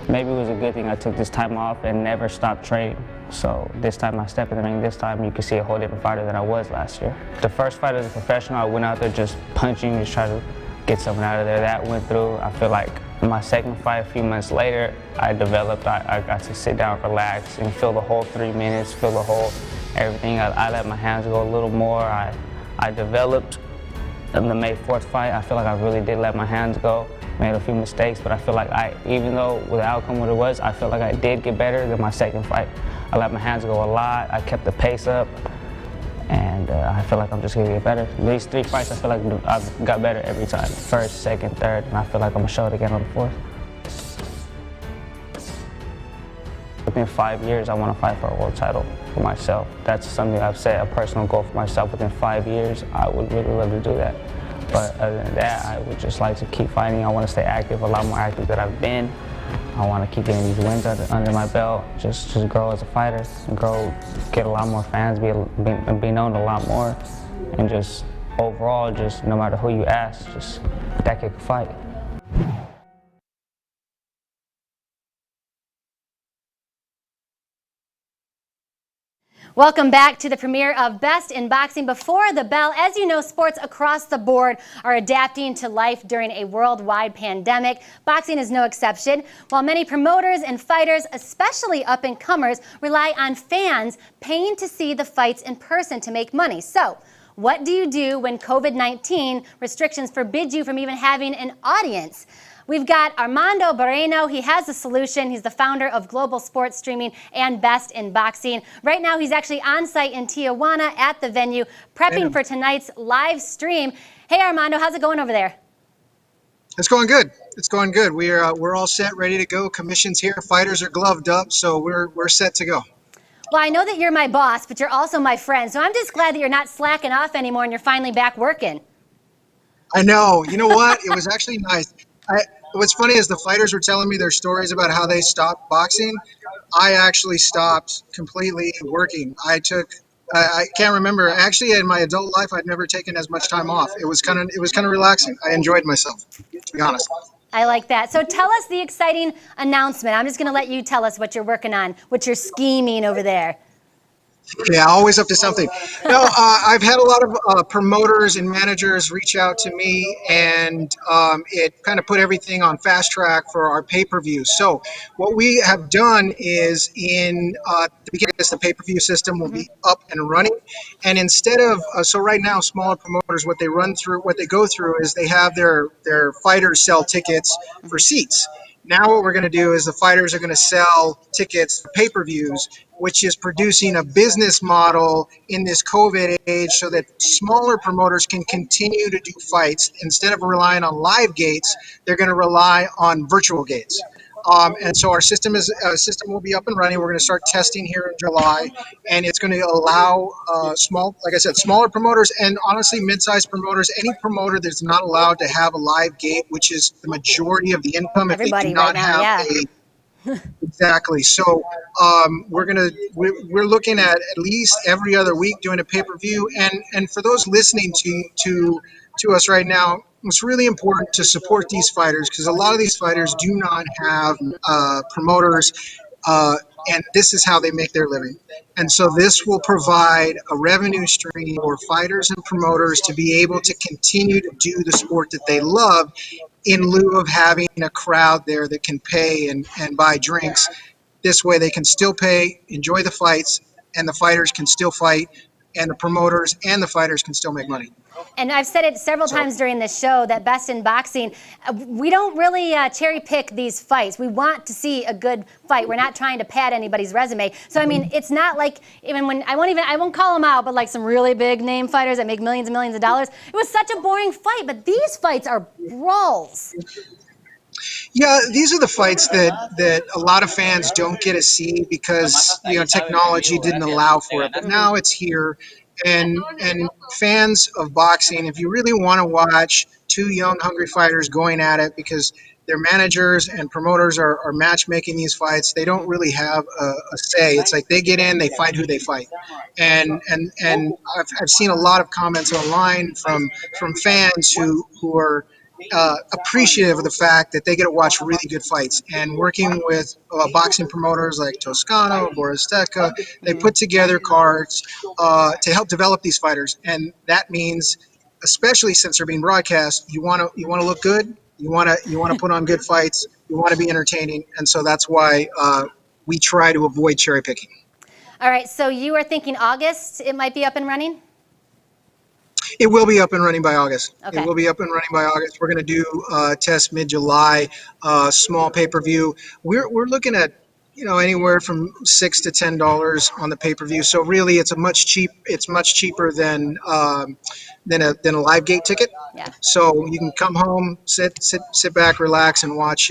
maybe it was a good thing I took this time off and never stopped training. So this time I step in the ring, this time you can see a whole different fighter than I was last year. The first fight as a professional, I went out there just punching, just trying to get something out of there. That went through. I feel like my second fight, a few months later, I developed, I got to sit down, relax, and feel the whole 3 minutes, feel the whole everything. I let my hands go a little more. I developed. In the May 4th fight, I feel like I really did let my hands go. Made a few mistakes, but I feel like even though with the outcome what it was, I feel like I did get better than my second fight. I let my hands go a lot, I kept the pace up, and I feel like I'm just gonna get better. These 3 fights, I feel like I've got better every time. First, second, third, and I feel like I'm gonna show it again on the 4th. Within 5 years, I wanna fight for a world title for myself. That's something I've set, a personal goal for myself. Within 5 years, I would really love to do that. But other than that, I would just like to keep fighting. I want to stay active, a lot more active than I've been. I want to keep getting these wins under my belt, just grow as a fighter, grow, get a lot more fans, be known a lot more, and just overall, just no matter who you ask, just that kid can fight. Welcome back to the premiere of Best in Boxing Before the Bell. As you know, sports across the board are adapting to life during a worldwide pandemic. Boxing is no exception. While many promoters and fighters, especially up-and-comers, rely on fans paying to see the fights in person to make money. So, what do you do when COVID-19 restrictions forbid you from even having an audience? We've got Armando Bareno. He has a solution. He's the founder of Global Sports Streaming and Best in Boxing. Right now, he's actually on site in Tijuana at the venue, prepping for tonight's live stream. Hey, Armando, how's it going over there? It's going good. It's going good. We're all set, ready to go. Commission's here. Fighters are gloved up, so we're set to go. Well, I know that you're my boss, but you're also my friend. So I'm just glad that you're not slacking off anymore and you're finally back working. I know. You know what? It was actually nice. What's funny is the fighters were telling me their stories about how they stopped boxing. I actually stopped completely working. I can't remember. Actually, in my adult life, I'd never taken as much time off. It was kind of relaxing. I enjoyed myself, to be honest. I like that. So tell us the exciting announcement. I'm just going to let you tell us what you're working on, what you're scheming over there. Yeah, always up to something. No, I've had a lot of promoters and managers reach out to me, and it kind of put everything on fast track for our pay-per-view. So what we have done is the beginning, the pay-per-view system will be up and running. And instead of, so right now, smaller promoters, what they go through is they have their fighters sell tickets for seats. Now what we're going to do is the fighters are going to sell tickets for pay-per-views, which is producing a business model in this COVID age so that smaller promoters can continue to do fights. Instead of relying on live gates, they're going to rely on virtual gates. And so our system will be up and running. We're going to start testing here in July, and it's going to allow smaller promoters and honestly mid-sized promoters, any promoter that's not allowed to have a live gate, which is the majority of the income. Everybody if they do not right now, have Exactly. So we're looking at least every other week doing a pay-per-view, and for those listening to us right now, it's really important to support these fighters because a lot of these fighters do not have promoters, and this is how they make their living. And so this will provide a revenue stream for fighters and promoters to be able to continue to do the sport that they love in lieu of having a crowd there that can pay and buy drinks. This way they can still pay, enjoy the fights, and the fighters can still fight, and the promoters and the fighters can still make money. And I've said it several times during this show that Best in Boxing, we don't really cherry pick these fights. We want to see a good fight. We're not trying to pad anybody's resume. So I mean, it's not like even when I won't call them out, but like some really big name fighters that make millions and millions of dollars. It was such a boring fight, but these fights are brawls. Yeah, these are the fights that a lot of fans don't get to see because technology didn't allow for it. But now it's here, and fans of boxing, if you really want to watch two young, hungry fighters going at it because their managers and promoters are matchmaking these fights, they don't really have a say. It's like they get in, they fight who they fight, and I've seen a lot of comments online from fans who are appreciative of the fact that they get to watch really good fights. And working with boxing promoters like Toscano, Boresteca, they put together cards to help develop these fighters. And that means, especially since they're being broadcast, you want to look good, you want to put on good fights, you want to be entertaining, and so that's why we try to avoid cherry picking. All right, so you are thinking August it might be up and running? It will be up and running by August. Okay. It will be up and running by August. We're going to do test mid-July, small pay-per-view. We're looking at anywhere from $6 to $10 on the pay-per-view. So really, it's much cheaper than a live gate ticket. Yeah. So you can come home, sit back, relax, and watch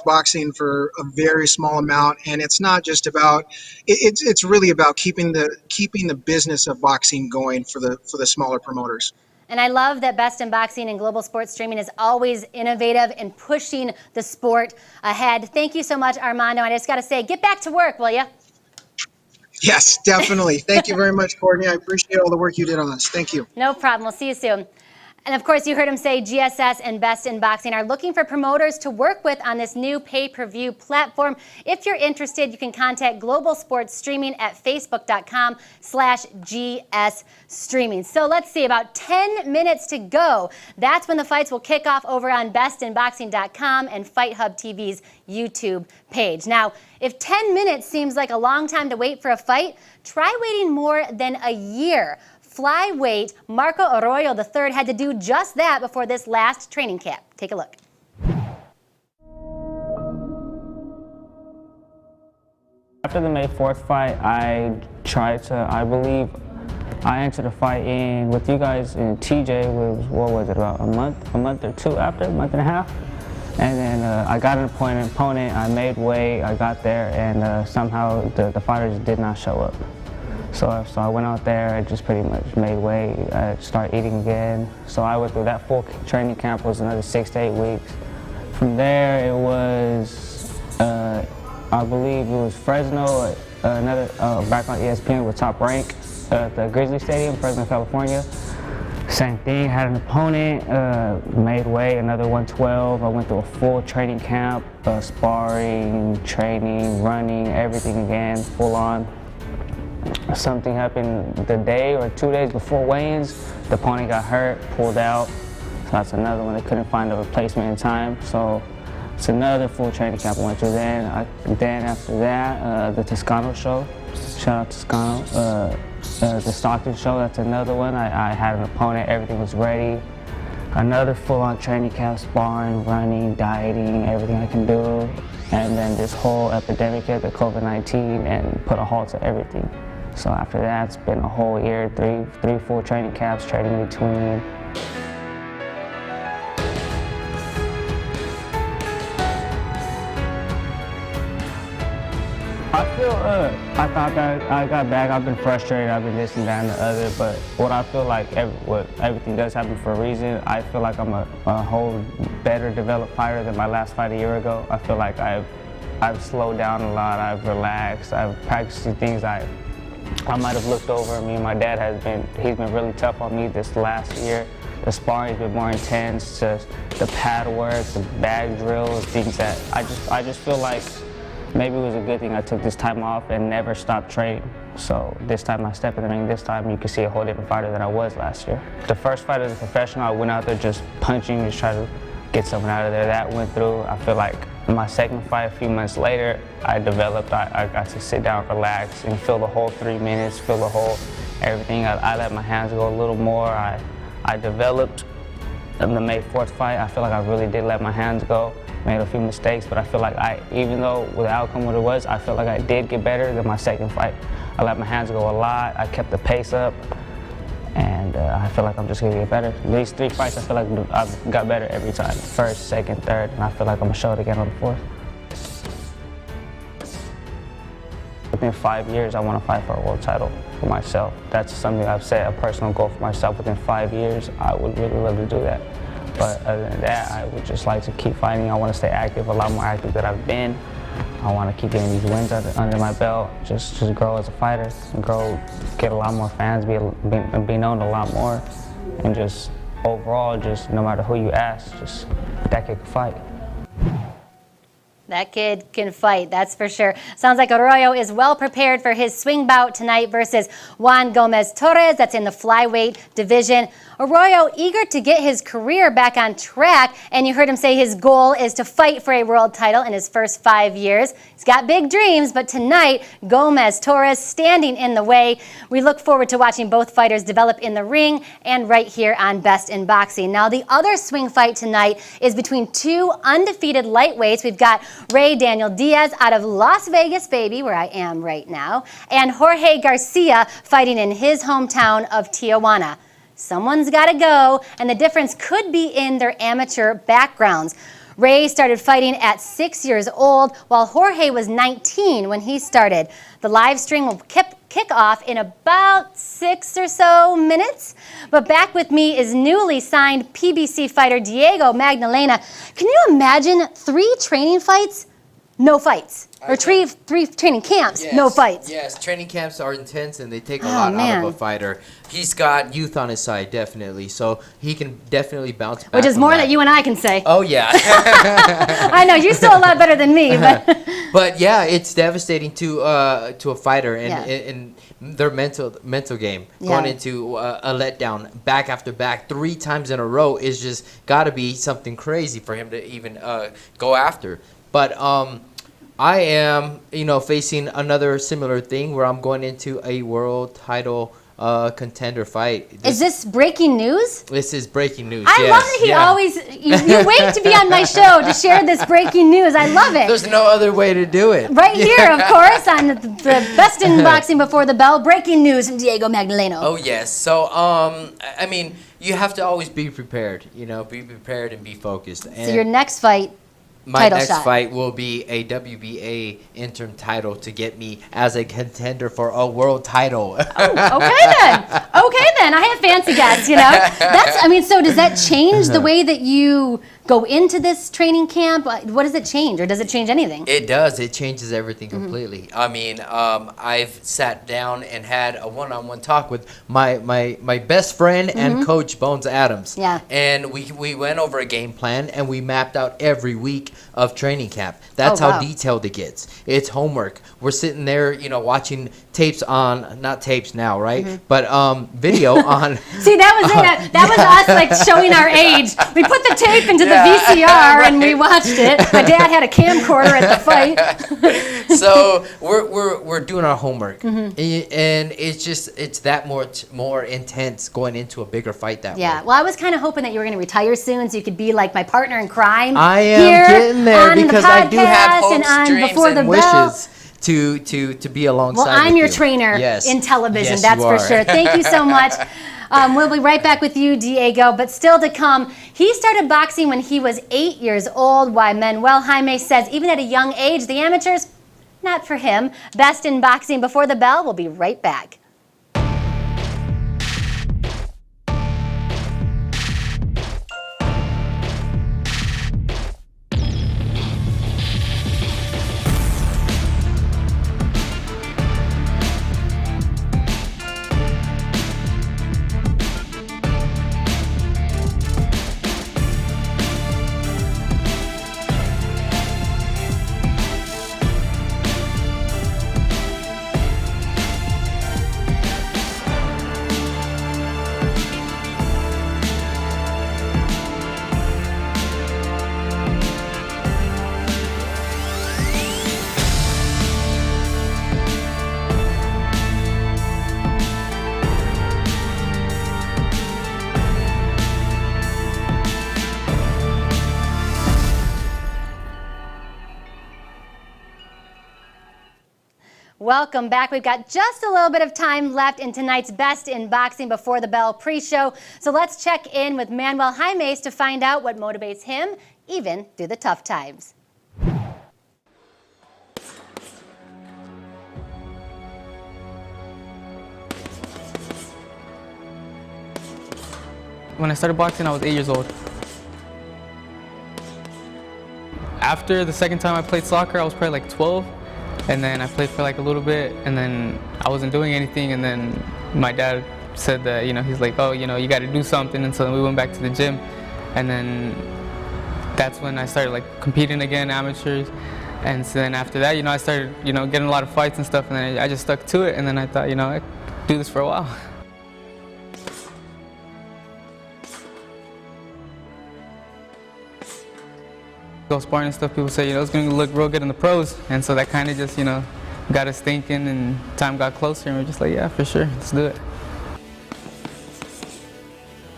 boxing for a very small amount. And it's not just about it's really about keeping the business of boxing going for the smaller promoters. And I love that Best in Boxing and Global Sports Streaming is always innovative and pushing the sport ahead. Thank you so much, Armando. I just got to say, get back to work, will you? Yes, definitely. Thank you very much, Courtney. I appreciate all the work you did on this. Thank you. No problem. We'll see you soon. And of course, you heard him say GSS and Best in Boxing are looking for promoters to work with on this new pay-per-view platform. If you're interested, you can contact Global Sports Streaming at facebook.com/GS Streaming. So let's see, about 10 minutes to go. That's when the fights will kick off over on bestinboxing.com and Fight Hub TV's YouTube page. Now, if 10 minutes seems like a long time to wait for a fight, try waiting more than a year. Flyweight Marco Arroyo III had to do just that before this last training camp. Take a look. After the May 4th fight, I believe I entered a fight with you guys in TJ what was it, about a month or two after, a month and a half? And then I got an opponent, I made weight, I got there, and somehow the fighters did not show up. So I went out there, I just pretty much made weight, I started eating again. So I went through that full training camp, was another 6 to 8 weeks. From there it was, I believe it was Fresno, another back on ESPN with Top Rank at the Grizzly Stadium, Fresno, California. Same thing, had an opponent, made weight, another 112. I went through a full training camp, sparring, training, running, everything again, full on. Something happened the day or 2 days before weigh-ins. The opponent got hurt, pulled out. So that's another one. They couldn't find a replacement in time. So it's another full training camp I went through. Then after that, the Toscano show. Shout out Toscano. The Stockton show, that's another one. I had an opponent, everything was ready. Another full-on training camp, sparring, running, dieting, everything I can do. And then this whole epidemic hit, the COVID-19, and put a halt to everything. So after that, it's been a whole year, three full training camps, training between. I thought that I got back, I've been frustrated, I've been this and that and the other, but what I feel like, everything does happen for a reason. I feel like I'm a whole better developed fighter than my last fight a year ago. I feel like I've I've slowed down a lot. I've relaxed. I've practiced the things I might have looked over. Me and my dad he's been really tough on me this last year. The sparring's been more intense, just the pad work, the bag drills, things that I just feel like maybe it was a good thing I took this time off and never stopped training. So this time I step in the ring, this time you can see a whole different fighter than I was last year. The first fight as a professional, I went out there just punching, just trying to get something out of there. That went through. I feel like my second fight, a few months later, I developed. I got to sit down, relax, and feel the whole 3 minutes, feel the whole everything. I let my hands go a little more. I developed. In the May 4th fight, I feel like I really did let my hands go. Made a few mistakes, but I feel like even though with the outcome what it was, I feel like I did get better than my second fight. I let my hands go a lot. I kept the pace up, and I feel like I'm just gonna get better. These 3 fights, I feel like I've got better every time. First, second, third, and I feel like I'm gonna show it again on the 4th. Within 5 years, I want to fight for a world title for myself. That's something I've set, a personal goal for myself. Within 5 years, I would really love to do that. But other than that, I would just like to keep fighting. I want to stay active, a lot more active than I've been. I want to keep getting these wins under my belt, just grow as a fighter, grow, get a lot more fans, be known a lot more, and just overall, just no matter who you ask, just that kid can fight. That kid can fight, that's for sure. Sounds like Arroyo is well prepared for his swing bout tonight versus Juan Gomez Torres. That's in the flyweight division. Arroyo eager to get his career back on track, and you heard him say his goal is to fight for a world title in his first 5 years. He's got big dreams, but tonight, Gomez Torres standing in the way. We look forward to watching both fighters develop in the ring and right here on Best in Boxing. Now, the other swing fight tonight is between 2 undefeated lightweights. We've got Ray Daniel Diaz out of Las Vegas, baby, where I am right now, and Jorge Garcia fighting in his hometown of Tijuana. Someone's got to go, and the difference could be in their amateur backgrounds. Ray started fighting at 6 years old, while Jorge was 19 when he started. The live stream will kick off in about 6 or so minutes. But back with me is newly signed PBC fighter Diego Magdaleno. Can you imagine 3 training fights? No fights. Or 3 training camps, yes, no fights. Yes, training camps are intense and they take a lot out of a fighter. He's got youth on his side, definitely, so he can definitely bounce back. Which is more that you and I can say. Oh, yeah. I know, you're still a lot better than me. But yeah, it's devastating to a fighter and their mental game. Going into a letdown back after back 3 times in a row is just got to be something crazy for him to even go after. But I am, facing another similar thing where I'm going into a world title contender fight. Is this breaking news? This is breaking news. I love that he always, you wait to be on my show to share this breaking news. I love it. There's no other way to do it. Right here, of course, on the Best in Boxing Before the Bell, breaking news from Diego Magdaleno. Oh, yes. So, I mean, you have to always be prepared, be prepared and be focused. And so your next fight, my next fight will be a WBA interim title to get me as a contender for a world title. Oh, okay then. I have fancy guests, so does that change the way that you go into this training camp? What does it change, or does it change anything? It does. It changes everything completely. I mean, I've sat down and had a one-on-one talk with my best friend and coach, Bones Adams. Yeah. And we went over a game plan, and we mapped out every week of training camp. That's how detailed it gets. It's homework. We're sitting there, watching tapes on, not tapes now, right? But video on. See, that was it. That was us, like, showing our age. We put the tape into the VCR and we watched it. My dad had a camcorder at the fight. So we're doing our homework, and it's that more intense going into a bigger fight that way. Yeah. Well, I was kind of hoping that you were going to retire soon, so you could be like my partner in crime. I am getting there because I do have hopes, dreams, and wishes to be alongside. Well, I'm your trainer in television. That's for sure. Thank you so much. We'll be right back with you, Diego. But still to come, he started boxing when he was 8 years old, while Manuel Jaime says even at a young age, the amateurs, not for him. Best in Boxing Before the Bell. We'll be right back. Welcome back. We've got just a little bit of time left in tonight's Best in Boxing Before the Bell pre-show. So let's check in with Manuel Jaime to find out what motivates him even through the tough times. When I started boxing, I was 8 years old. After the second time I played soccer, I was probably like 12. And then I played for like a little bit, and then I wasn't doing anything. And then my dad said that, he's like, oh, you got to do something. And so then we went back to the gym. And then that's when I started like competing again, amateurs. And so then after that, I started, getting a lot of fights and stuff. And then I just stuck to it. And then I thought, I could do this for a while. Go sparring and stuff, people say, it's going to look real good in the pros. And so that kind of just, got us thinking, and time got closer, and we're just like, yeah, for sure, let's do it.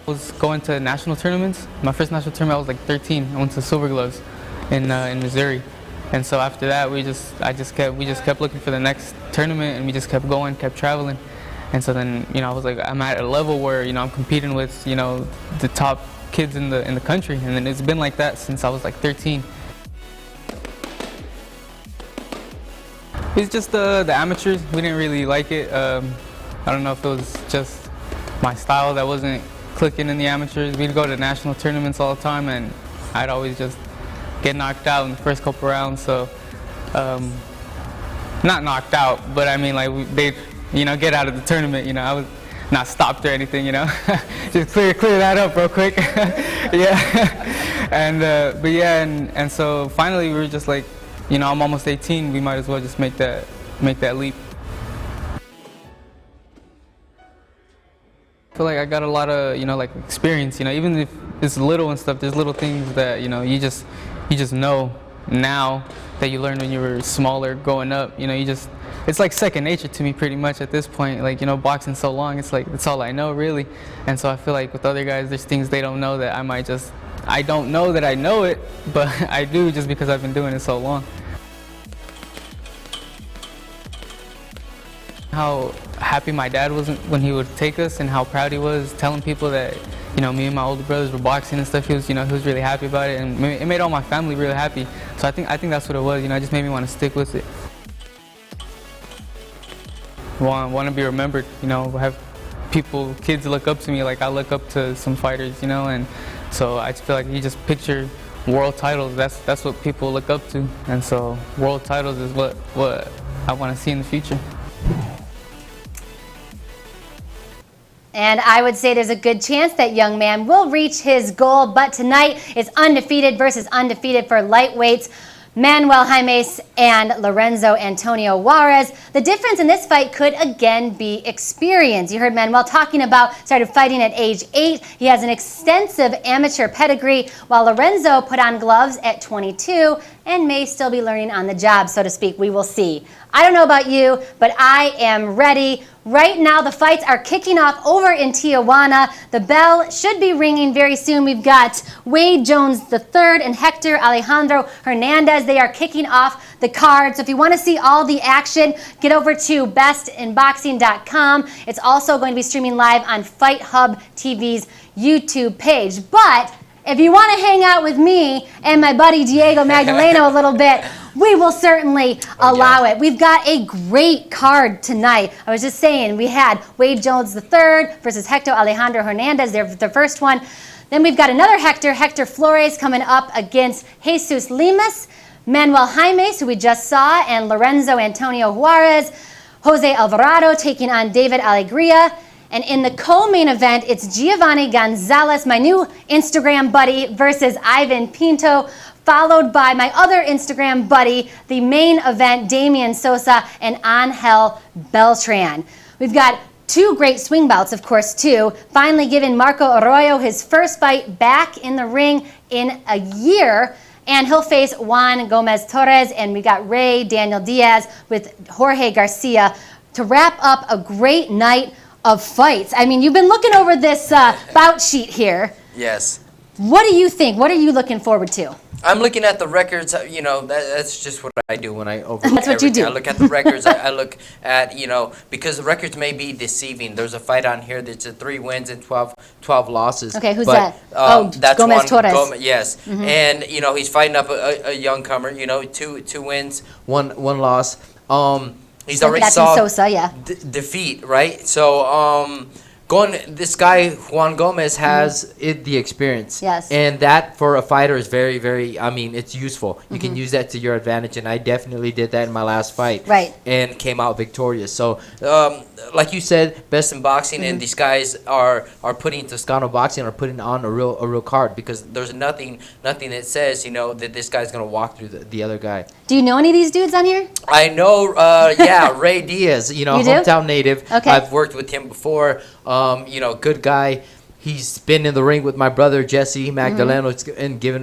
I was going to national tournaments. My first national tournament, I was like 13. I went to Silver Gloves in Missouri. And so after that, we just kept looking for the next tournament, and we just kept going, kept traveling. And so then, I was like, I'm at a level where, I'm competing with, the top kids in the country, and then it's been like that since I was like 13. It's just the amateurs. We didn't really like it. I don't know if it was just my style that wasn't clicking in the amateurs. We'd go to national tournaments all the time, and I'd always just get knocked out in the first couple rounds. So, not knocked out, but I mean, like they'd get out of the tournament. I was not stopped or anything, just clear that up real quick. Yeah. And but yeah, and so finally we were just like, I'm almost 18, we might as well just make that leap. I feel like I got a lot of like experience, even if it's little and stuff. There's little things that you just know now that you learned when you were smaller growing up. It's like second nature to me pretty much at this point. Like, boxing so long, it's like, that's all I know really. And so I feel like with other guys, there's things they don't know that I don't know that I know it, but I do just because I've been doing it so long. How happy my dad was when he would take us, and how proud he was telling people that, me and my older brothers were boxing and stuff. He was really happy about it, and it made all my family really happy. So I think that's what it was. It just made me want to stick with it. Want to be remembered, have kids look up to me like I look up to some fighters, and so I just feel like you just picture world titles. That's what people look up to, and so world titles is what I want to see in the future. And I would say there's a good chance that young man will reach his goal, but tonight is undefeated versus undefeated for lightweights. Manuel Jaime and Lorenzo Antonio Juarez. The difference in this fight could again be experience. You heard Manuel talking about started fighting at age 8. He has an extensive amateur pedigree, while Lorenzo put on gloves at 22 and may still be learning on the job, so to speak. We will see. I don't know about you, but I am ready. Right now, the fights are kicking off over in Tijuana. The bell should be ringing very soon. We've got Wade Jones III and Hector Alejandro Hernandez. They are kicking off the card. So if you want to see all the action, get over to bestinboxing.com. It's also going to be streaming live on Fight Hub TV's YouTube page. But if you want to hang out with me and my buddy Diego Magdaleno a little bit, we will certainly allow it. We've got a great card tonight. I was just saying, we had Wade Jones III versus Hector Alejandro Hernandez, the first one. Then we've got another Hector Flores coming up against Jesus Lemus, Manuel Jaime, who we just saw, and Lorenzo Antonio Juarez, Jose Alvarado taking on David Alegria. And in the co-main event, it's Giovannie Gonzalez, my new Instagram buddy, versus Ivan Pinto, followed by my other Instagram buddy, the main event, Damian Sosa and Angel Beltran. We've got two great swing bouts, of course, too. Finally giving Marco Arroyo his first fight back in the ring in a year. And he'll face Juan Gomez Torres, and we got Daniel Diaz with Jorge Garcia to wrap up a great night of fights. I mean, you've been looking over this bout sheet here. Yes. What do you think? What are you looking forward to? I'm looking at the records. You know, that's just what I do when I over. That's what you do. I look at the records. I look at, you know, because the records may be deceiving. There's a fight on here that's 3 wins and 12 losses. Okay, who's that? That's Gomez Juan Torres. yes, and you know he's fighting up a young comer. You know, two wins, one loss. He's already saw Sosa, yeah. defeat, right? So this guy Juan Gomez has the experience. Yes. And that for a fighter is very, very. I mean, it's useful. You can use that to your advantage, and I definitely did that in my last fight. Right. And came out victorious. So, like you said, best in boxing, and these guys are putting Toscano boxing, are putting on a real card, because there's nothing that says, you know, that this guy's gonna walk through the other guy. Do you know any of these dudes on here? I know, Ray Diaz, you know, hometown native. Okay. I've worked with him before. You know, good guy. He's been in the ring with my brother Jesse Magdaleno and giving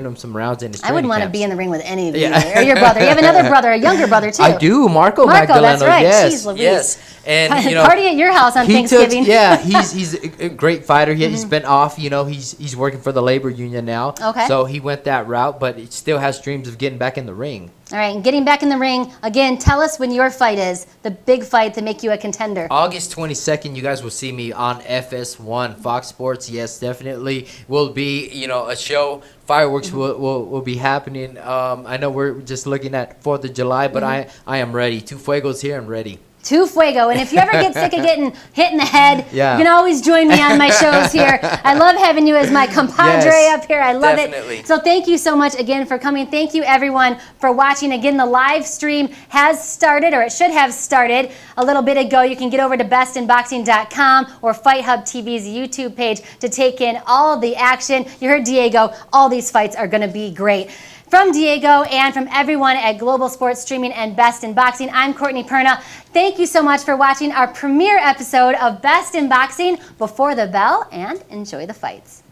him some rounds in his training I wouldn't want to camps. be in the ring with any of you. Or your brother. You have another brother, a younger brother too. I do, Marco Magdaleno. That's right. Yes, Jeez Louise. yes. And you know, party at your house on Thanksgiving. He's a great fighter. He's been off. You know, he's working for the labor union now. Okay. So he went that route, but he still has dreams of getting back in the ring. All right, and getting back in the ring, again, tell us when your fight is, the big fight to make you a contender. August 22nd, you guys will see me on FS1, Fox Sports. Yes, definitely will be, you know, a show. Fireworks will be happening. I know we're just looking at 4th of July, but I am ready. Two Fuegos here, I'm ready. To Fuego. And if you ever get sick of getting hit in the head, you can always join me on my shows here. I love having you as my compadre up here. I love it. So thank you so much again for coming. Thank you, everyone, for watching. Again, the live stream has started, or it should have started a little bit ago. You can get over to bestinboxing.com or Fight Hub TV's YouTube page to take in all the action. You heard Diego. All these fights are going to be great. From Diego and from everyone at Global Sports Streaming and Best in Boxing, I'm Courtney Perna. Thank you so much for watching our premiere episode of Best in Boxing Before the Bell, and enjoy the fights.